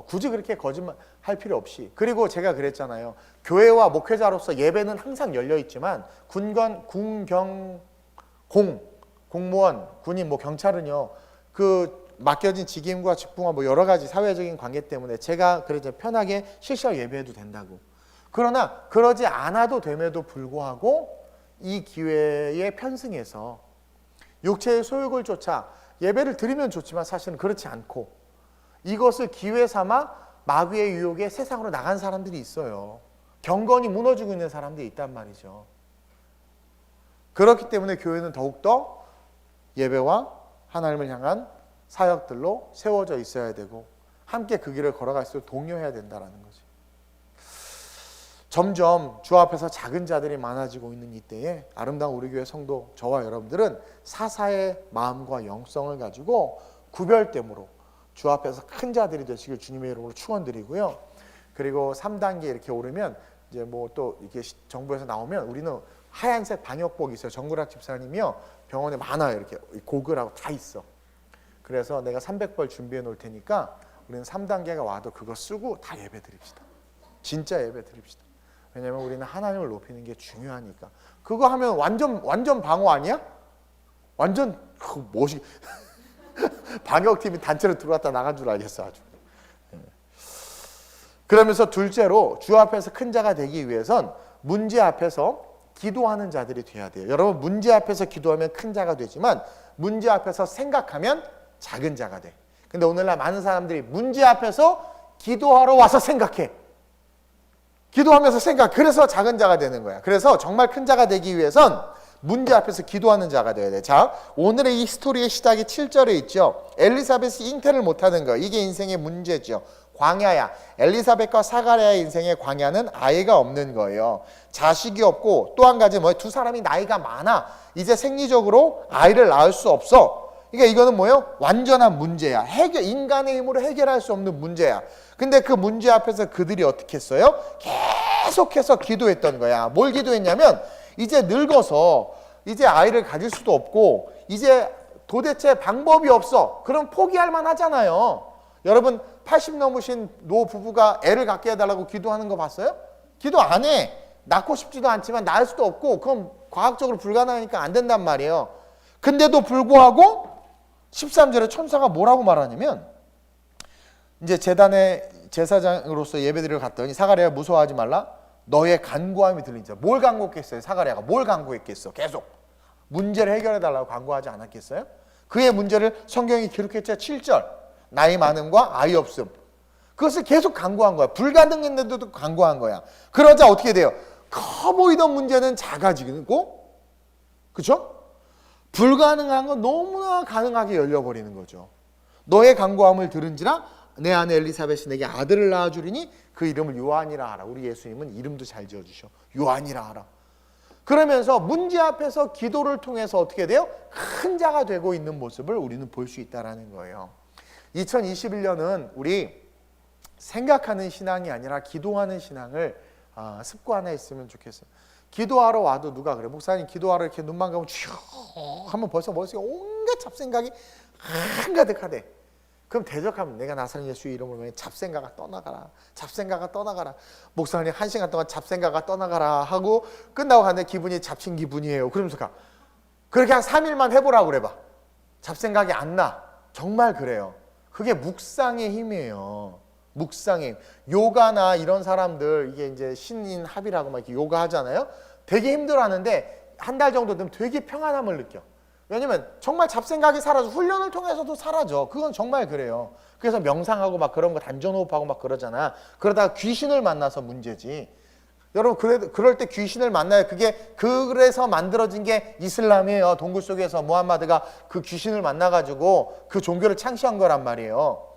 굳이 그렇게 거짓말 할 필요 없이. 그리고 제가 그랬잖아요. 교회와 목회자로서 예배는 항상 열려 있지만 공무원, 군인, 뭐 경찰은요, 그 맡겨진 직임과 직분과 뭐 여러 가지 사회적인 관계 때문에 제가 그래서 편하게 실시간 예배해도 된다고. 그러나 그러지 않아도 됨에도 불구하고 이 기회에 편승해서 육체의 소욕을 쫓아 예배를 드리면 좋지만 사실은 그렇지 않고 이것을 기회 삼아 마귀의 유혹에 세상으로 나간 사람들이 있어요. 경건이 무너지고 있는 사람들이 있단 말이죠. 그렇기 때문에 교회는 더욱더 예배와 하나님을 향한 사역들로 세워져 있어야 되고 함께 그 길을 걸어갈수록 독려해야 된다는 거지. 점점 주 앞에서 작은 자들이 많아지고 있는 이때에 아름다운 우리 교회 성도 저와 여러분들은 사사의 마음과 영성을 가지고 구별됨으로 주 앞에서 큰 자들이 되시길 주님의 이름으로 축원드리고요. 그리고 3단계 이렇게 오르면 이제 뭐 또 이렇게 정부에서 나오면 우리는 하얀색 방역복이 있어요. 정구락 집사님이요, 병원에 많아요. 이렇게 고글하고 다 있어. 그래서 내가 300벌 준비해 놓을 테니까 우리는 3단계가 와도 그거 쓰고 다 예배 드립시다. 진짜 예배 드립시다. 왜냐면 우리는 하나님을 높이는 게 중요하니까. 그거 하면 완전 방어 아니야? 완전 멋이 방역팀이 단체로 들어왔다 나간 줄 알겠어 아주. 그러면서 둘째로 주 앞에서 큰 자가 되기 위해선 문제 앞에서 기도하는 자들이 돼야 돼요. 여러분, 문제 앞에서 기도하면 큰 자가 되지만 문제 앞에서 생각하면 작은 자가 돼. 근데 오늘날 많은 사람들이 문제 앞에서 기도하러 와서 생각해. 기도하면서 생각. 그래서 작은 자가 되는 거야. 그래서 정말 큰 자가 되기 위해선 문제 앞에서 기도하는 자가 되어야 돼. 자, 오늘의 이 스토리의 시작이 7절에 있죠. 엘리사벳이 잉태를 못하는 거. 이게 인생의 문제죠. 광야야. 엘리사벳과 사가랴의 인생의 광야는 아이가 없는 거예요. 자식이 없고 또 한 가지 두 사람이 나이가 많아. 이제 생리적으로 아이를 낳을 수 없어. 그러니까 이거는 뭐예요? 완전한 문제야. 인간의 힘으로 해결할 수 없는 문제야. 근데 그 문제 앞에서 그들이 어떻게 했어요? 계속해서 기도했던 거야. 뭘 기도했냐면 이제 늙어서 이제 아이를 가질 수도 없고 이제 도대체 방법이 없어. 그럼 포기할 만하잖아요. 여러분, 80 넘으신 노 부부가 애를 갖게 해달라고 기도하는 거 봤어요? 기도 안 해. 낳고 싶지도 않지만 낳을 수도 없고 그럼 과학적으로 불가능하니까 안 된단 말이에요. 근데도 불구하고 13절에 천사가 뭐라고 말하냐면 이제 제단의 제사장으로서 예배드리러 갔더니 사가랴가 무서워하지 말라. 너의 간구함이 들린다. 뭘 간구했겠어요? 사가랴가 뭘 간구했겠어? 계속 문제를 해결해달라고 간구하지 않았겠어요? 그의 문제를 성경이 기록했죠. 7절 나이 많음과 아이 없음. 그것을 계속 간구한 거야. 불가능했는데도 간구한 거야. 그러자 어떻게 돼요? 커 보이던 문제는 작아지고, 그렇죠? 불가능한 건 너무나 가능하게 열려버리는 거죠. 너의 간구함을 들은지라 내 아내 엘리사벳이 내게 아들을 낳아주리니 그 이름을 요한이라 하라. 우리 예수님은 이름도 잘 지어주셔. 요한이라 하라. 그러면서 문제 앞에서 기도를 통해서 어떻게 돼요? 큰 자가 되고 있는 모습을 우리는 볼 수 있다는 거예요. 2021년은 우리 생각하는 신앙이 아니라 기도하는 신앙을 습관화했으면 좋겠어요. 기도하러 와도 누가 그래? 목사님 기도하러 이렇게 눈만 감으면 쭉 하면 벌써 머릿속에 온갖 잡생각이 한가득하대. 그럼 대적하면 내가 나사렛 예수의 이름으로 면 잡생각아 떠나가라. 잡생각아 떠나가라. 목사님 1시간 동안 잡생각아 떠나가라 하고 끝나고 가는데 기분이 잡신 기분이에요. 그러면서 가. 그렇게 한 3일만 해보라고 그래봐. 잡생각이 안 나. 정말 그래요. 그게 묵상의 힘이에요. 묵상의 힘. 요가나 이런 사람들 이게 이제 신인 합이라고 막 이렇게 요가 하잖아요. 되게 힘들어하는데 한 달 정도 되면 되게 평안함을 느껴. 왜냐면 정말 잡생각이 사라져. 훈련을 통해서도 사라져. 그건 정말 그래요. 그래서 명상하고 막 그런 거 단전호흡하고 막 그러잖아. 그러다가 귀신을 만나서 문제지. 여러분 그럴 때 귀신을 만나요. 그래서 만들어진 게 이슬람이에요. 동굴 속에서 무함마드가 그 귀신을 만나가지고 그 종교를 창시한 거란 말이에요.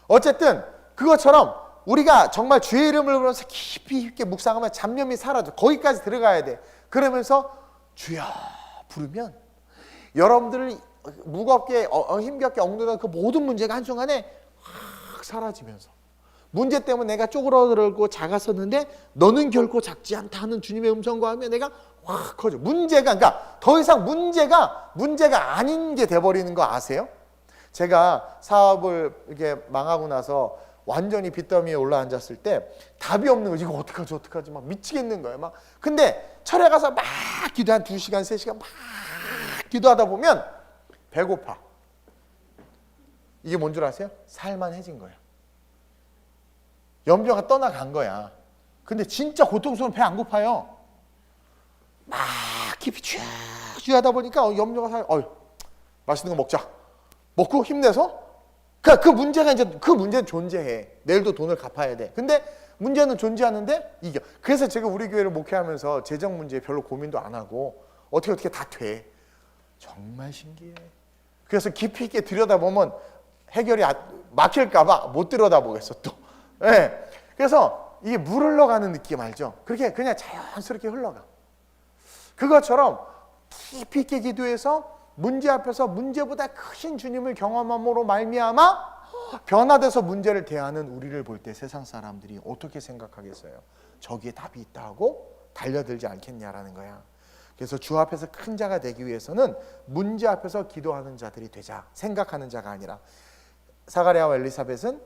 어쨌든 그것처럼 우리가 정말 주의 이름을 부르면서 깊이 있게 묵상하면 잡념이 사라져. 거기까지 들어가야 돼. 그러면서 주여 부르면 여러분들을 무겁게 힘겹게 억누르던 그 모든 문제가 한순간에 확 사라지면서 문제 때문에 내가 쪼그라들고 작았었는데 너는 결코 작지 않다 하는 주님의 음성과 하면 내가 확 커져. 그러니까 더 이상 문제가 아닌 게 돼버리는 거 아세요? 제가 사업을 이렇게 망하고 나서 완전히 빚더미에 올라앉았을 때 답이 없는 거지. 이거 어떡하지 막 미치겠는 거예요. 막 근데 철에 가서 막 기도 한 2시간 3시간 막 기도하다 보면 배고파. 이게 뭔 줄 아세요? 살만해진 거예요. 염려가 떠나간 거야. 근데 진짜 고통스러운 배 안 고파요. 막 깊이 쭉 하다 보니까 염려가 맛있는 거 먹자. 먹고 힘내서 그 문제는 존재해. 내일도 돈을 갚아야 돼. 근데 문제는 존재하는데 이겨. 그래서 제가 우리 교회를 목회하면서 재정 문제에 별로 고민도 안 하고 어떻게 다 돼. 정말 신기해. 그래서 깊이 있게 들여다보면 해결이 막힐까 봐 못 들여다보겠어 또. 네. 그래서 이게 물 흘러가는 느낌 알죠? 그렇게 그냥 자연스럽게 흘러가. 그것처럼 깊이 있게 기도해서 문제 앞에서 문제보다 크신 주님을 경험함으로 말미암아 변화돼서 문제를 대하는 우리를 볼 때 세상 사람들이 어떻게 생각하겠어요? 저기에 답이 있다 하고 달려들지 않겠냐라는 거야. 그래서 주 앞에서 큰 자가 되기 위해서는 문제 앞에서 기도하는 자들이 되자. 생각하는 자가 아니라. 사가랴와 엘리사벳은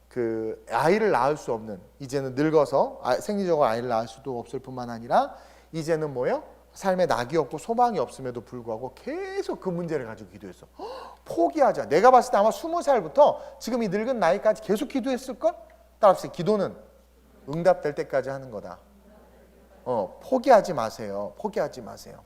그 아이를 낳을 수 없는, 이제는 늙어서 생리적으로 아이를 낳을 수도 없을 뿐만 아니라 이제는 삶에 낙이 없고 소망이 없음에도 불구하고 계속 그 문제를 가지고 기도했어. 포기하자. 내가 봤을 때 아마 20살부터 지금 이 늙은 나이까지 계속 기도했을걸? 따라합시다. 기도는 응답될 때까지 하는 거다. 포기하지 마세요. 포기하지 마세요.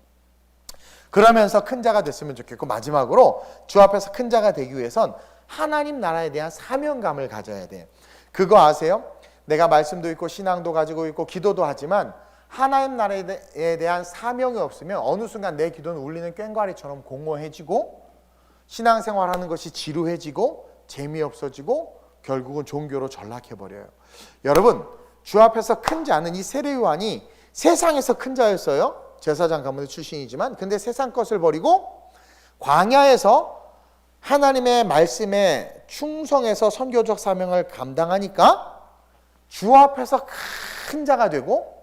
그러면서 큰 자가 됐으면 좋겠고, 마지막으로 주 앞에서 큰 자가 되기 위해선 하나님 나라에 대한 사명감을 가져야 돼. 그거 아세요? 내가 말씀도 있고 신앙도 가지고 있고 기도도 하지만 하나님 나라에 대한 사명이 없으면 어느 순간 내 기도는 울리는 꽹과리처럼 공허해지고 신앙생활하는 것이 지루해지고 재미없어지고 결국은 종교로 전락해버려요. 여러분, 주 앞에서 큰 자는 이 세례 요한이 세상에서 큰 자였어요. 제사장 가문의 출신이지만, 근데 세상 것을 버리고 광야에서 하나님의 말씀에 충성해서 선교적 사명을 감당하니까 주 앞에서 큰 자가 되고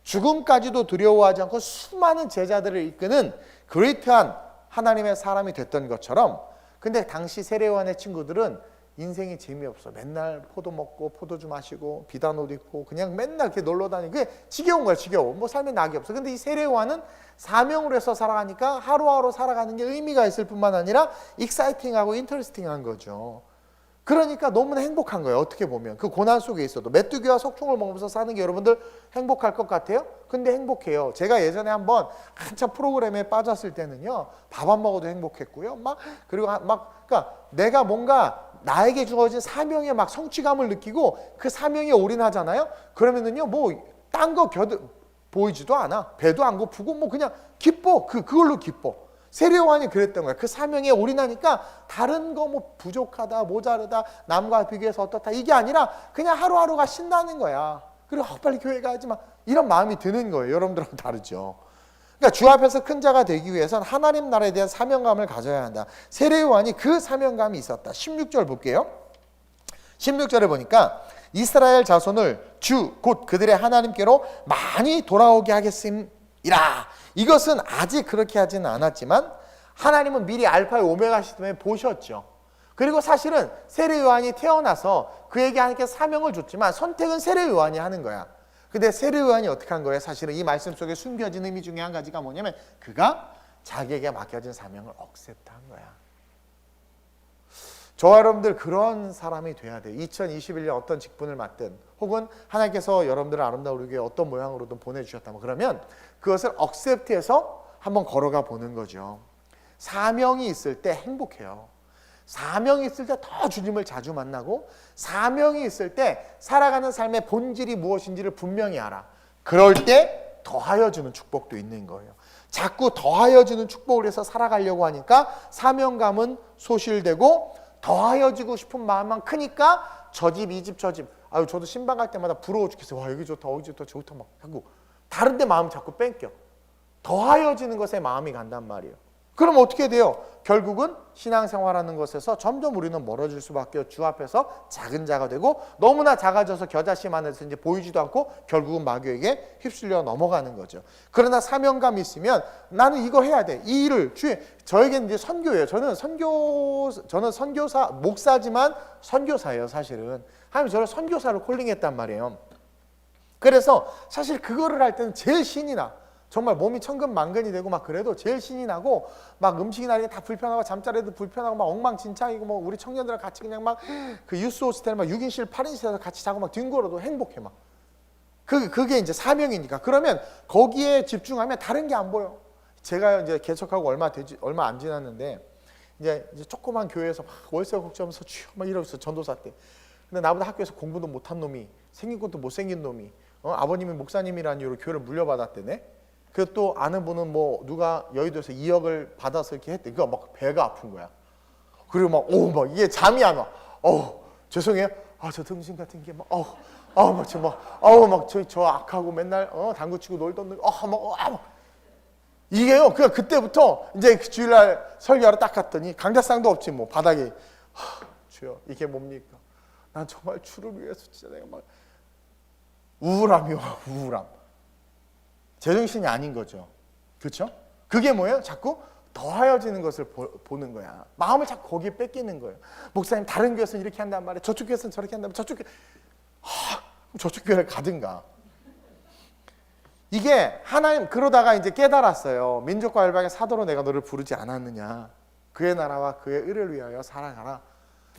죽음까지도 두려워하지 않고 수많은 제자들을 이끄는 그레이트한 하나님의 사람이 됐던 것처럼, 근데 당시 세례 요한의 친구들은 인생이 재미없어. 맨날 포도 먹고 포도주 마시고 비단 옷 입고 그냥 맨날 이렇게 놀러 다니고 그게 지겨운 거야. 지겨워. 삶에 낙이 없어. 근데 이 세례 요한은 사명으로 해서 살아가니까 하루하루 살아가는 게 의미가 있을 뿐만 아니라 익사이팅하고 인터레스팅한 거죠. 그러니까 너무나 행복한 거예요. 어떻게 보면 그 고난 속에 있어도 메뚜기와 석충을 먹으면서 사는 게 여러분들 행복할 것 같아요? 근데 행복해요. 제가 예전에 한번 한참 프로그램에 빠졌을 때는요, 밥 안 먹어도 행복했고요. 그러니까 내가 뭔가 나에게 주어진 사명에 막 성취감을 느끼고 그 사명에 올인하잖아요. 그러면은요, 딴 거 보이지도 않아. 배도 안 고프고 그냥 기뻐. 그걸로 기뻐. 세례 요한이 그랬던 거야. 그 사명에 올인하니까 다른 거 부족하다, 모자르다, 남과 비교해서 어떻다 이게 아니라 그냥 하루하루가 신나는 거야. 그리고 빨리 교회 가야지 이런 마음이 드는 거예요. 여러분들하고 다르죠. 그러니까 주 앞에서 큰 자가 되기 위해서는 하나님 나라에 대한 사명감을 가져야 한다. 세례 요한이 그 사명감이 있었다. 16절 볼게요. 16절에 보니까 이스라엘 자손을 주 곧 그들의 하나님께로 많이 돌아오게 하겠습니다. 이것은 아직 그렇게 하지는 않았지만 하나님은 미리 알파의 오메가 시스템에 보셨죠. 그리고 사실은 세례 요한이 태어나서 그에게 하나님께서 사명을 줬지만 선택은 세례 요한이 하는 거야. 근데 세례 요한이 어떻게 한 거예요? 사실은 이 말씀 속에 숨겨진 의미 중에 한 가지가 뭐냐면 그가 자기에게 맡겨진 사명을 억셉트한 거야. 저와 여러분들 그런 사람이 돼야 돼요. 2021년 어떤 직분을 맡든 혹은 하나님께서 여러분들을 아름다운 우리 교회 어떤 모양으로든 보내주셨다면 그러면 그것을 억셉트해서 한번 걸어가 보는 거죠. 사명이 있을 때 행복해요. 사명이 있을 때 더 주님을 자주 만나고 사명이 있을 때 살아가는 삶의 본질이 무엇인지를 분명히 알아. 그럴 때 더하여 주는 축복도 있는 거예요. 자꾸 더하여 주는 축복을 해서 살아가려고 하니까 사명감은 소실되고 더하여 주고 싶은 마음만 크니까 저 집 이 집 저 집 아유 저도 신방 갈 때마다 부러워 죽겠어요. 와 여기 좋다 여기 좋다 좋다 막 하고 다른 데 마음 자꾸 뺏겨. 더하여지는 것에 마음이 간단 말이에요. 그럼 어떻게 돼요? 결국은 신앙생활하는 것에서 점점 우리는 멀어질 수밖에 없고 주 앞에서 작은 자가 되고 너무나 작아져서 겨자씨 안에서 이제 보이지도 않고 결국은 마귀에게 휩쓸려 넘어가는 거죠. 그러나 사명감이 있으면 나는 이거 해야 돼. 이 일을 저에게는 이제 선교예요. 저는 선교사 목사지만 선교사예요. 사실은 하나님 저를 선교사로 콜링했단 말이에요. 그래서 사실 그거를 할 때는 제일 신이 나. 정말 몸이 천근만근이 되고 막 그래도 제일 신이 나고 막 음식이나 이게 다 불편하고 잠자리도 불편하고 막 엉망진창이고 뭐 우리 청년들랑 같이 그냥 막 그 유스 호스텔 막 6인실 8인실에서 같이 자고 막 뒹굴어도 행복해 막. 그게 이제 사명이니까. 그러면 거기에 집중하면 다른 게 안 보여. 제가 이제 개척하고 얼마 안 지났는데 이제 조그만 교회에서 막 월세 걱정하면서 막 이러면서 전도사 때. 근데 나보다 학교에서 공부도 못한 놈이 생긴 것도 못생긴 놈이 아버님이 목사님이라는 이유로 교회를 물려받았대네. 그 또 아는 분은 뭐 누가 여의도에서 2억을 받아서 이렇게 했대. 그거 막 배가 아픈 거야. 그리고 막 이게 잠이 안 와. 죄송해요. 저 등신 같은 게 막 저 악하고 맨날 당구 치고 놀던 놈 이게요. 그때부터 이제 주일날 설교하러 딱 갔더니 강대상도 없지 뭐 바닥에 주여 이게 뭡니까? 난 정말 주를 위해서 진짜 내가 막 우울함이요. 우울함. 제정신이 아닌 거죠. 그렇죠? 그게 뭐예요? 자꾸 더하여지는 것을 보는 거야. 마음을 자꾸 거기에 뺏기는 거예요. 목사님 다른 교회에서는 이렇게 한단 말이에요. 저쪽 교회에서는 저렇게 한단 말이에요. 저쪽 교회를 가든가. 이게 하나님 그러다가 이제 깨달았어요. 민족과 열방의 사도로 내가 너를 부르지 않았느냐. 그의 나라와 그의 의를 위하여 살아가라.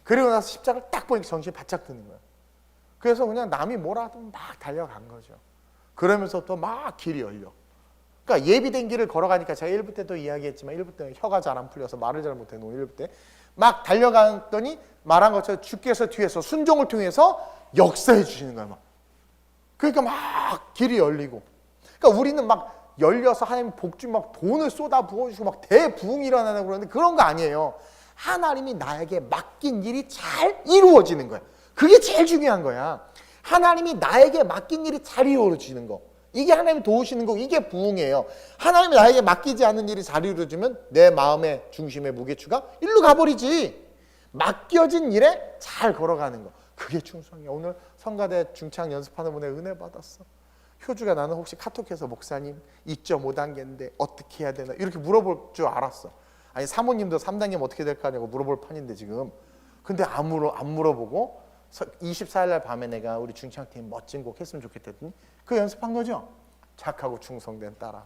그리고 나서 십자가를 딱 보니까 정신이 바짝 드는 거예요. 그래서 그냥 남이 뭐라 하든 막 달려간 거죠. 그러면서 또 막 길이 열려. 그러니까 예비된 길을 걸어가니까 제가 1부 때도 이야기했지만 1부 때는 혀가 잘 안 풀려서 말을 잘 못해요. 1부 때 막 달려갔더니 말한 것처럼 주께서 뒤에서 순종을 통해서 역사해 주시는 거야. 막. 그러니까 막 길이 열리고. 그러니까 우리는 막 열려서 하나님 복주 막 돈을 쏟아 부어주시고 막 대부흥이 일어나는 그러는데 그런 거 아니에요. 하나님이 나에게 맡긴 일이 잘 이루어지는 거야. 그게 제일 중요한 거야. 하나님이 나에게 맡긴 일이 잘 이루어지는 거. 이게 하나님이 도우시는 거. 이게 부흥이에요. 하나님이 나에게 맡기지 않는 일이 잘 이루어지면 내 마음의 중심의 무게추가 일로 가버리지. 맡겨진 일에 잘 걸어가는 거. 그게 충성이야. 오늘 성가대 중창 연습하는 분에 은혜 받았어. 효주가 나는 혹시 카톡해서 목사님 2.5단계인데 어떻게 해야 되나 이렇게 물어볼 줄 알았어. 아니 사모님도 3단계면 어떻게 될까냐고 물어볼 판인데 지금. 근데 안 물어보고 24일 날 밤에 내가 우리 중창팀 멋진 곡 했으면 좋겠다 했더니 그 연습한 거죠. 착하고 충성된 딸아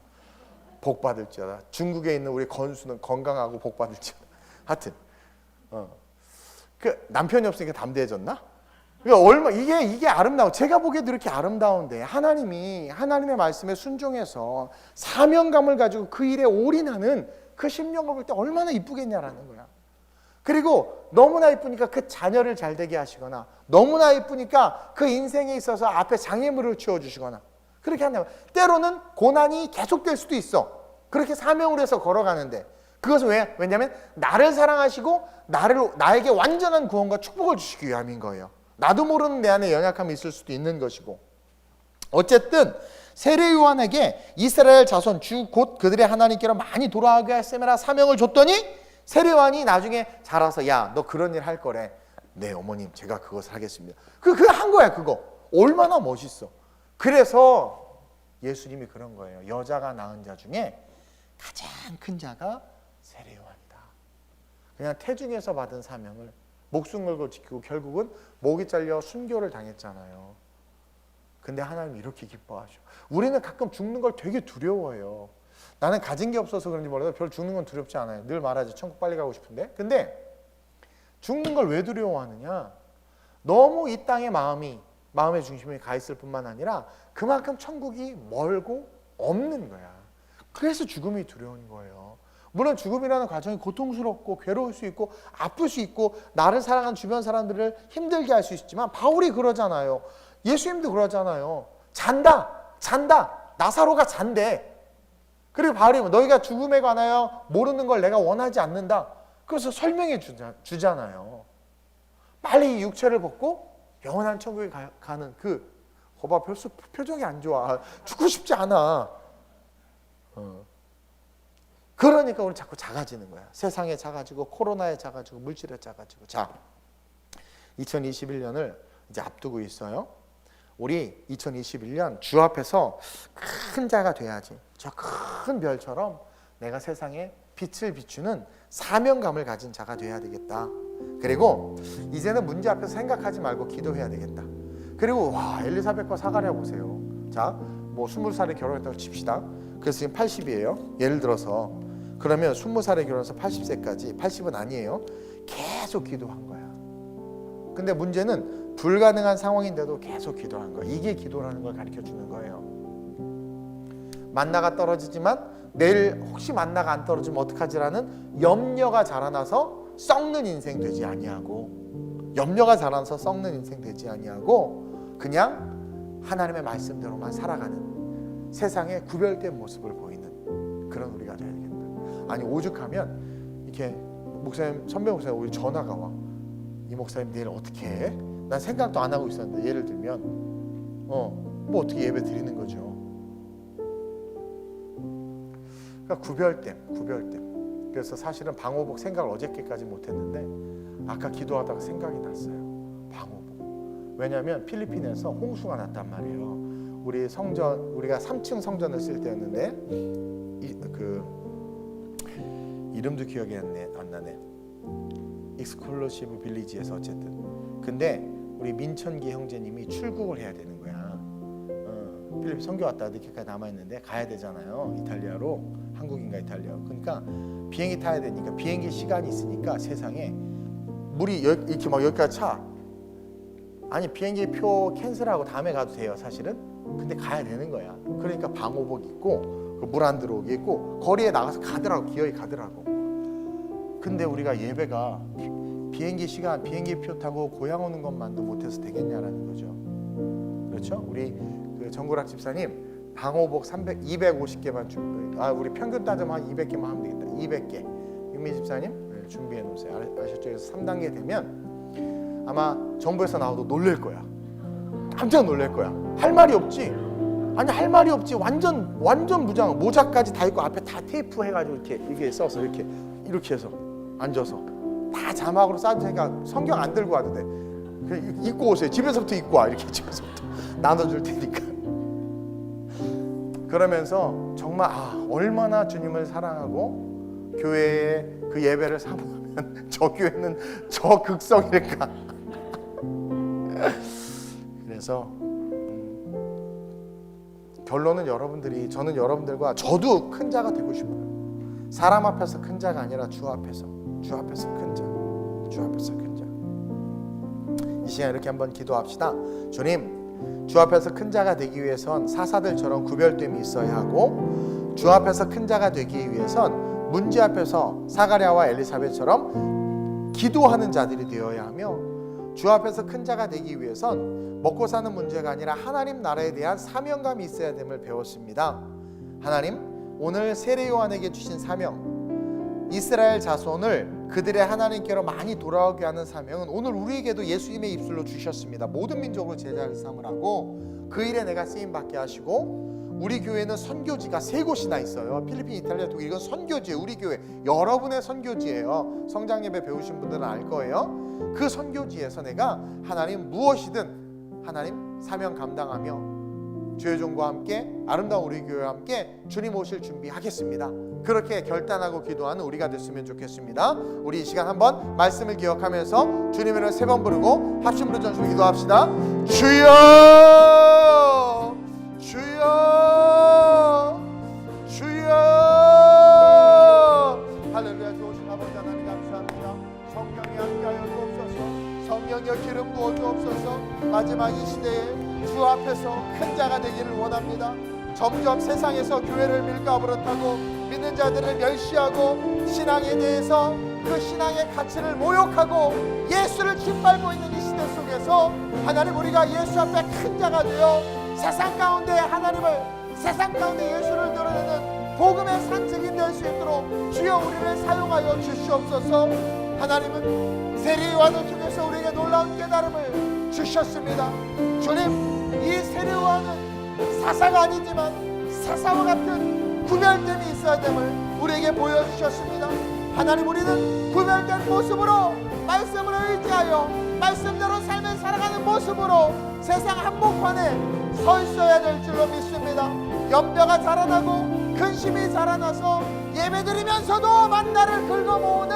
복 받을지어다. 중국에 있는 우리 건수는 건강하고 복 받을지어다. 하여튼 그 남편이 없으니까 담대해졌나? 그러니까 이게 아름다워. 제가 보기에도 이렇게 아름다운데 하나님이 하나님의 말씀에 순종해서 사명감을 가지고 그 일에 올인하는 그 심령을 볼 때 얼마나 이쁘겠냐라는 거야. 그리고 너무나 이쁘니까 그 자녀를 잘 되게 하시거나 너무나 이쁘니까 그 인생에 있어서 앞에 장애물을 치워주시거나 그렇게 한다면 때로는 고난이 계속될 수도 있어. 그렇게 사명을 해서 걸어가는데 그것은 왜냐하면 나를 사랑하시고 나에게 완전한 구원과 축복을 주시기 위함인 거예요. 나도 모르는 내 안에 연약함이 있을 수도 있는 것이고 어쨌든 세례 요한에게 이스라엘 자손 주 곧 그들의 하나님께로 많이 돌아가게 하시라 사명을 줬더니 세례 요한이 나중에 자라서 야 너 그런 일 할 거래. 네 어머님 제가 그것을 하겠습니다. 그거 한 거야 그거. 얼마나 멋있어. 그래서 예수님이 그런 거예요. 여자가 낳은 자 중에 가장 큰 자가 세례요한이다. 그냥 태중에서 받은 사명을 목숨 걸고 지키고 결국은 목이 잘려 순교를 당했잖아요. 근데 하나님 이렇게 기뻐하셔. 우리는 가끔 죽는 걸 되게 두려워해요. 나는 가진 게 없어서 그런지 몰라도 별 죽는 건 두렵지 않아요. 늘 말하지 천국 빨리 가고 싶은데. 근데 죽는 걸 왜 두려워하느냐? 너무 이 땅에 마음의 중심이 가 있을 뿐만 아니라 그만큼 천국이 멀고 없는 거야. 그래서 죽음이 두려운 거예요. 물론 죽음이라는 과정이 고통스럽고 괴로울 수 있고 아플 수 있고 나를 사랑하는 주변 사람들을 힘들게 할 수 있지만 바울이 그러잖아요. 예수님도 그러잖아요. 잔다. 나사로가 잔대. 그리고 바울이 너희가 죽음에 관하여 모르는 걸 내가 원하지 않는다. 그래서 설명해 주잖아요. 빨리 이 육체를 벗고 영원한 천국에 가는 그 거봐 벌써 표정이 안 좋아. 죽고 싶지 않아. 그러니까 우리 자꾸 작아지는 거야. 세상에 작아지고 코로나에 작아지고 물질에 작아지고. 자, 2021년을 이제 앞두고 있어요. 우리 2021년 주 앞에서 큰 자가 돼야지. 저 큰 별처럼 내가 세상에 빛을 비추는 사명감을 가진 자가 돼야 되겠다. 그리고 이제는 문제 앞에서 생각하지 말고 기도해야 되겠다. 그리고 엘리사벳과 사가랴 보세요. 자, 뭐 20살에 결혼했다고 칩시다. 그래서 지금 80이에요. 예를 들어서 그러면 20살에 결혼해서 80세까지 80은 아니에요. 계속 기도한 거야. 근데 문제는 불가능한 상황인데도 계속 기도한 거야. 이게 기도라는 걸 가르쳐 주는 거예요. 만나가 떨어지지만 내일 혹시 만나가 안 떨어지면 어떡하지라는 염려가 자라나서 썩는 인생 되지 아니하고, 염려가 자라나서 썩는 인생 되지 아니하고 그냥 하나님의 말씀대로만 살아가는 세상의 구별된 모습을 보이는 그런 우리가 되어야 되겠다. 아니 오죽하면 이렇게 목사님, 선배 목사님 우리 전화가 와. 이 목사님 내일 어떻게 해? 난 생각도 안 하고 있었는데 예를 들면 뭐 어떻게 예배 드리는 거죠. 그러니까 구별됨. 그래서 사실은 방호복 생각을 어저께까지 못했는데 아까 기도하다가 생각이 났어요. 방호복. 왜냐하면 필리핀에서 홍수가 났단 말이에요. 우리 성전, 우리가 3층 성전을 쓸 때였는데 이름도 기억이 안 나네. 익스클루시브 빌리지에서 어쨌든. 근데 우리 민천기 형제님이 출국을 해야 되는 거야. 필리핀 선교 왔다 늦게까지 남아있는데 가야 되잖아요. 이탈리아로. 한국인가 이탈리아로. 그러니까 비행기 타야 되니까 비행기 시간이 있으니까 세상에 물이 이렇게 막 여기까지 차. 아니 비행기 표 캔슬하고 다음에 가도 돼요 사실은. 근데 가야 되는 거야. 그러니까 방호복 입고 물 안 들어오게 입고 거리에 나가서 가더라고. 기어이 가더라고. 근데 우리가 예배가 비행기 시간, 비행기 표 타고 고향 오는 것만도 못해서 되겠냐라는 거죠. 그렇죠? 우리 그 정구락 집사님 방호복 250개만 준비. 우리 평균 따지면 한 200개만 하면 되겠다. 200개. 윤미 집사님 준비해 놓으세요. 아셨죠? 그래서 3단계 되면 아마 정부에서 나와도 놀랄 거야. 깜짝 놀랄 거야. 할 말이 없지. 아니 할 말이 없지. 완전 무장. 모자까지 다 입고 앞에 다 테이프 해가지고 이렇게 써서 이렇게 해서 앉아서 다 자막으로 싸주니까 성경 안 들고 와도 돼. 그냥 입고 오세요. 집에서부터 입고 와. 이렇게 집에서부터 나눠줄 테니까. 그러면서 정말 얼마나 주님을 사랑하고 교회에 그 예배를 사모하면 저 교회는 저 극성일까. 그래서 결론은 저는 여러분들과 저도 큰 자가 되고 싶어요. 사람 앞에서 큰 자가 아니라 주 앞에서 큰 자. 이 시간 이렇게 한번 기도합시다. 주님, 주 앞에서 큰 자가 되기 위해선 사사들처럼 구별됨이 있어야 하고, 주 앞에서 큰 자가 되기 위해선 문제 앞에서 사가랴와 엘리사벳처럼 기도하는 자들이 되어야 하며, 주 앞에서 큰 자가 되기 위해선 먹고 사는 문제가 아니라 하나님 나라에 대한 사명감이 있어야 됨을 배웠습니다. 하나님, 오늘 세례 요한에게 주신 사명, 이스라엘 자손을 그들의 하나님께로 많이 돌아오게 하는 사명은 오늘 우리에게도 예수님의 입술로 주셨습니다. 모든 민족으로 제자를 삼으라고 그 일에 내가 쓰임받게 하시고, 우리 교회는 선교지가 3곳이나 있어요. 필리핀, 이탈리아, 독일. 이건 선교지예요. 우리 교회 여러분의 선교지예요. 성장 예배 배우신 분들은 알 거예요. 그 선교지에서 내가 하나님 무엇이든 하나님 사명 감당하며 주의 종과 함께 아름다운 우리 교회와 함께 주님 오실 준비하겠습니다. 그렇게 결단하고 기도하는 우리가 됐으면 좋겠습니다. 우리 이 시간 한번 말씀을 기억하면서 주님의 이름 3번 부르고 합심으로 전심으로 기도합시다. 주여 주여 주여. 할렐루야. 좋으신 아버지 하나님 감사합니다. 성령이 함께하여 주옵소서. 성령의 기름 부어 주옵소서. 마지막 이 시대에 주 앞에서 큰 자가 되기를 원합니다. 점점 세상에서 교회를 밀가부르타고 믿는 자들을 멸시하고 신앙에 대해서 그 신앙의 가치를 모욕하고 예수를 짓밟고 있는 이 시대 속에서 하나님, 우리가 예수 앞에 큰 자가 되어 세상 가운데 하나님을, 세상 가운데 예수를 드러내는 복음의 산증인 될 수 있도록 주여 우리를 사용하여 주시옵소서. 하나님은 세례요한을 통해서 우리에게 놀라운 깨달음을 주셨습니다. 주님, 이 세례요한은 사사가 아니지만 사사와 같은 구별됨이 있어야 됨을 우리에게 보여주셨습니다. 하나님, 우리는 구별된 모습으로 말씀을 의지하여 말씀대로 삶을 살아가는 모습으로 세상 한복판에 서 있어야 될 줄로 믿습니다. 염려가 자라나고 근심이 자라나서 예배드리면서도 만나를 긁어모으는,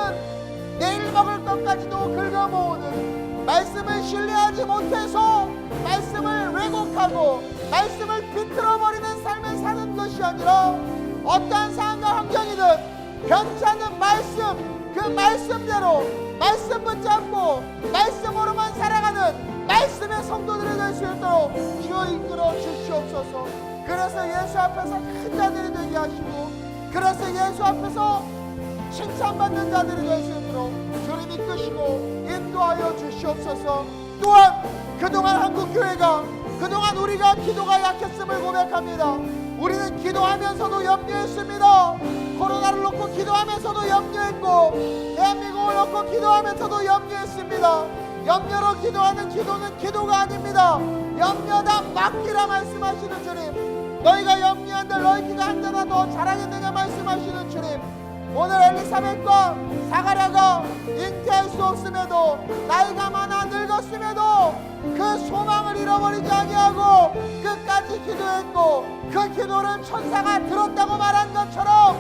내일 먹을 것까지도 긁어모으는, 말씀을 신뢰하지 못해서 말씀을 왜곡하고 말씀을 비틀어버리는 삶을 사는 것이 아니라 어떠한 상황과 환경이든 변찮은 말씀, 그 말씀대로 말씀 붙잡고 말씀으로만 살아가는 말씀의 성도들이 될 수 있도록 주여 이끌어 주시옵소서. 그래서 예수 앞에서 큰 자들이 되게 하시고, 그래서 예수 앞에서 칭찬받는 자들이 될 수 있도록 주님 이끄시고 인도하여 주시옵소서. 또한 그동안 한국교회가, 그동안 우리가 기도가 약했음을 고백합니다. 우리는 기도하면서도 염려했습니다. 코로나를 놓고 기도하면서도 염려했고, 대한민국을 놓고 기도하면서도 염려했습니다. 염려로 기도하는 기도는 기도가 아닙니다. 염려다 맡기라 말씀하시는 주님, 너희가 염려한들 너희 기가 한자나 더 잘하겠느냐 말씀하시는 주님, 오늘 엘리사벳과 사가랴가 잉태할 수 없음에도, 나이가 많아 늙었음에도 그 소망을 잃어버리지 아니하고 끝까지 기도했고 그 기도를 천사가 들었다고 말한 것처럼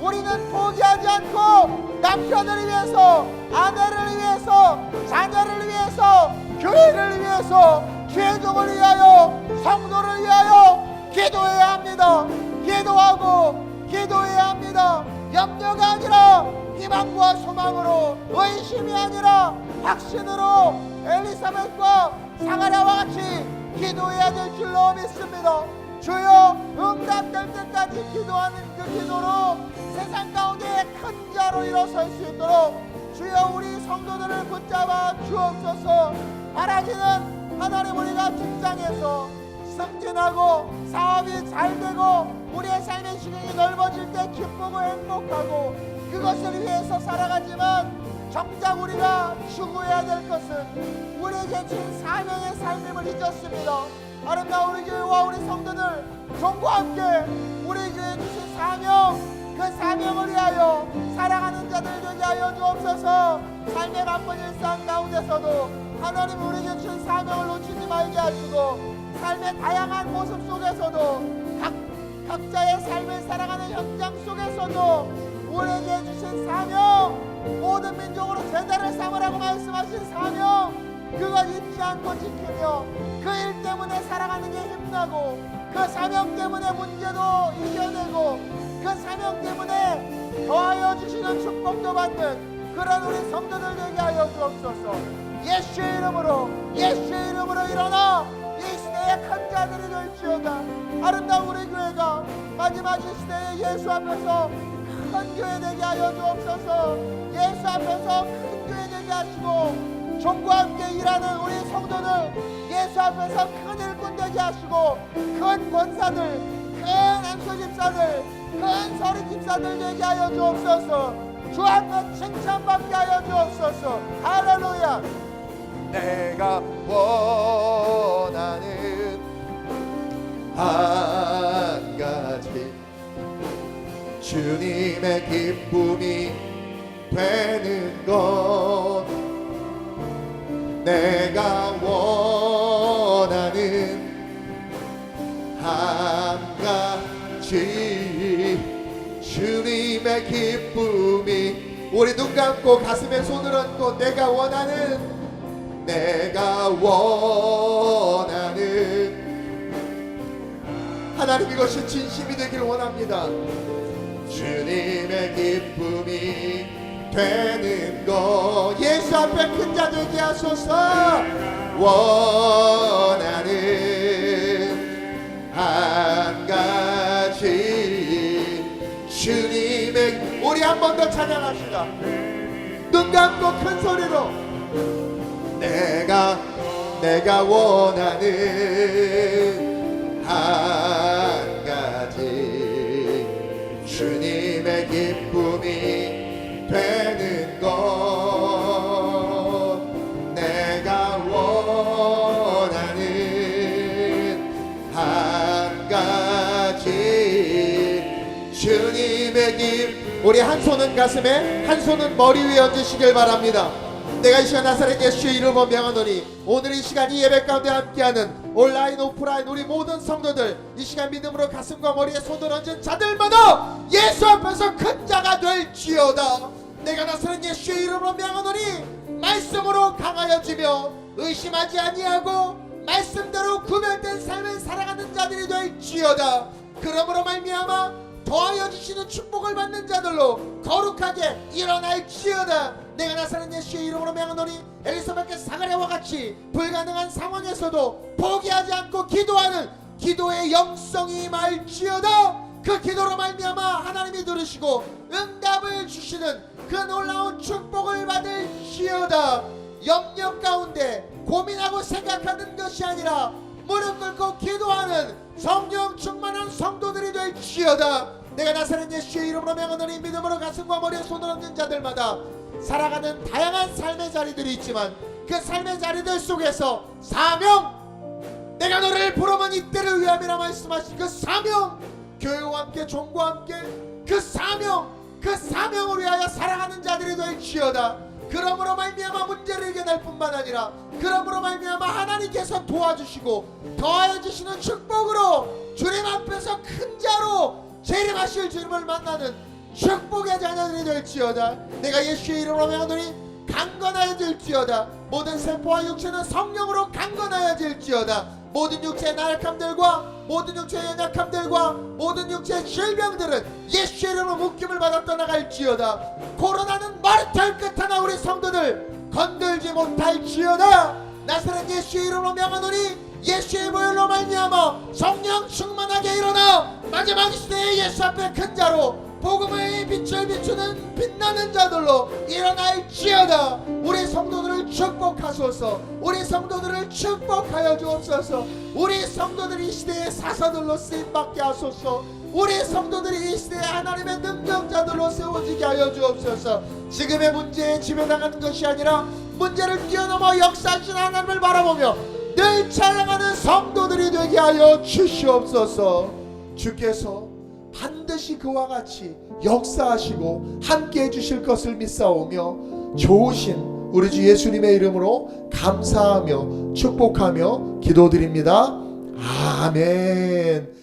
우리는 포기하지 않고 남편을 위해서, 아내를 위해서, 자녀를 위해서, 교회를 위해서, 죄종을 위하여, 성도를 위하여 기도해야 합니다. 기도하고 기도해야 합니다. 염려가 아니라 희망과 소망으로, 의심이 아니라 확신으로 엘리사벳과 사가랴와 같이 기도해야 될 줄로 믿습니다. 주여, 응답될 때까지 기도하는 그 기도로 세상 가운데 큰 자로 일어설 수 있도록 주여 우리 성도들을 붙잡아 주옵소서. 바라기는 하나님, 우리가 직장에서 승진하고 사업이 잘 되고 우리의 삶의 시경이 넓어질 때 기쁘고 행복하고 그것을 위해서 살아가지만 정작 우리가 추구해야 될 것은 우리에게 준 사명의 삶임을 잊었습니다. 아름다운 우리 교회와 우리 성도들 종과 함께 우리 교회에 주신 사명, 그 사명을 위하여 살아가는 자들 되게 하여 주옵소서. 삶의 바쁜 일상 가운데서도 하나님 우리에게 준 사명을 놓치지 말게 하시고, 삶의 다양한 모습 속에서도 각자의 삶을 살아가는 현장 속에서도 우리에게 주신 사명, 모든 민족으로 제자를 삼으라고 말씀하신 사명, 그걸 잊지 않고 지키며 그 일 때문에 살아가는 게 힘나고, 그 사명 때문에 문제도 이겨내고, 그 사명 때문에 더하여 주시는 축복도 받는 그런 우리 성도들 되게 하여 주옵소서. 예수의 이름으로, 예수의 이름으로 일어나 이 시대의 큰 자들이 될지어다. 아름다운 우리 교회가 마지막 이 시대에 예수 앞에서 큰 교회 되게 하여 주옵소서. 예수 앞에서 큰 교회 되게 하시고, 종과 함께 일하는 우리 성도들 예수 앞에서 큰 일꾼 되게 하시고, 큰 권사들, 큰 안수 집사들, 큰 서리 집사들 되게 하여 주옵소서. 주 앞에 칭찬받게 하여 주옵소서. 할렐루야. 내가 원하는 한 가지, 주님의 기쁨이 되는 것. 내가 원하는 감고 가슴에 손을 얹고 내가 원하는 하나님, 이것이 진심이 되길 원합니다. 주님의 기쁨이 되는 것, 예수 앞에 큰 자 되게 하소서. 원하는 한 가지 주님의, 우리 한 번 더 찬양합시다. 눈 감고 큰 소리로 내가 원하는 한 가지 주님의 기쁨이 되는 것, 내가 원하는 한 가지 주님의 기쁨. 우리 한 손은 가슴에, 한 손은 머리 위에 얹으시길 바랍니다. 내가 이 시간 나사렛 예수의 이름으로 명하노니, 오늘 이 시간 이 예배 가운데 함께하는 온라인 오프라인 우리 모든 성도들, 이 시간 믿음으로 가슴과 머리에 손을 얹은 자들마다 예수 앞에서 큰 자가 될지어다. 내가 나사렛 예수의 이름으로 명하노니 말씀으로 강하여지며 의심하지 아니하고 말씀대로 구별된 삶을 살아가는 자들이 될지어다. 그러므로 말미암아 더하여 주시는 축복을 받는 자들로 거룩하게 일어날지어다. 내가 나사렛 예수의 이름으로 명하노니 엘리사벳과 사가랴와 같이 불가능한 상황에서도 포기하지 않고 기도하는 기도의 영성이 말지어다. 그 기도로 말미암아 하나님이 들으시고 응답을 주시는 그 놀라운 축복을 받을지어다. 염려 가운데 고민하고 생각하는 것이 아니라 무릎 꿇고 기도하는 성령 충만한 성도들이 될지어다. 내가 나사렛 예수의 이름으로 명하노니 믿음으로 가슴과 머리에 손을 얹는 자들마다 살아가는 다양한 삶의 자리들이 있지만 그 삶의 자리들 속에서 사명, 내가 너를 부르면 이때를 위함이라 말씀하신 그 사명, 교회와 함께 종과 함께 그 사명을 위하여 살아가는 자들이 될지어다. 그러므로 말미암아 문제를 이겨낼 뿐만 아니라 그러므로 말미암아 하나님께서 도와주시고 더하여 주시는 축복으로 주님 앞에서 큰 자로 재림하실 주님을 만나는 축복의 자녀들이 될지어다. 내가 예수의 이름으로 명하노니 강건하여질지어다. 모든 세포와 육체는 성령으로 강건하여질지어다. 모든 육체의 나약함들과 모든 육체의 연약함들과 모든 육체의 질병들은 예수의 이름으로 묶임을 받아 떠나갈지어다. 코로나는 머리털 끝 하나 우리 성도들 건들지 못할지어다. 나사렛 예수의 이름으로 명하노니 예수의 보혈로 말미암아 성령 충만하게 일어나 마지막 시대의 예수 앞에 큰 자로 복음의 빛을 비추는 빛나는 자들로 일어날지어다. 우리 성도들을 축복하소서. 우리 성도들을 축복하여 주옵소서. 우리 성도들이 이 시대의 사사들로 쓰임받게 하소서. 우리 성도들이 이 시대의 하나님의 능력자들로 세워지게 하여 주옵소서. 지금의 문제에 지배당하는 것이 아니라 문제를 뛰어넘어 역사하신 하나님을 바라보며 늘 찬양하는 성도들이 되게 하여 주시옵소서. 주께서 반드시 그와 같이 역사하시고 함께 해주실 것을 믿사오며 좋으신 우리 주 예수님의 이름으로 감사하며 축복하며 기도드립니다. 아멘.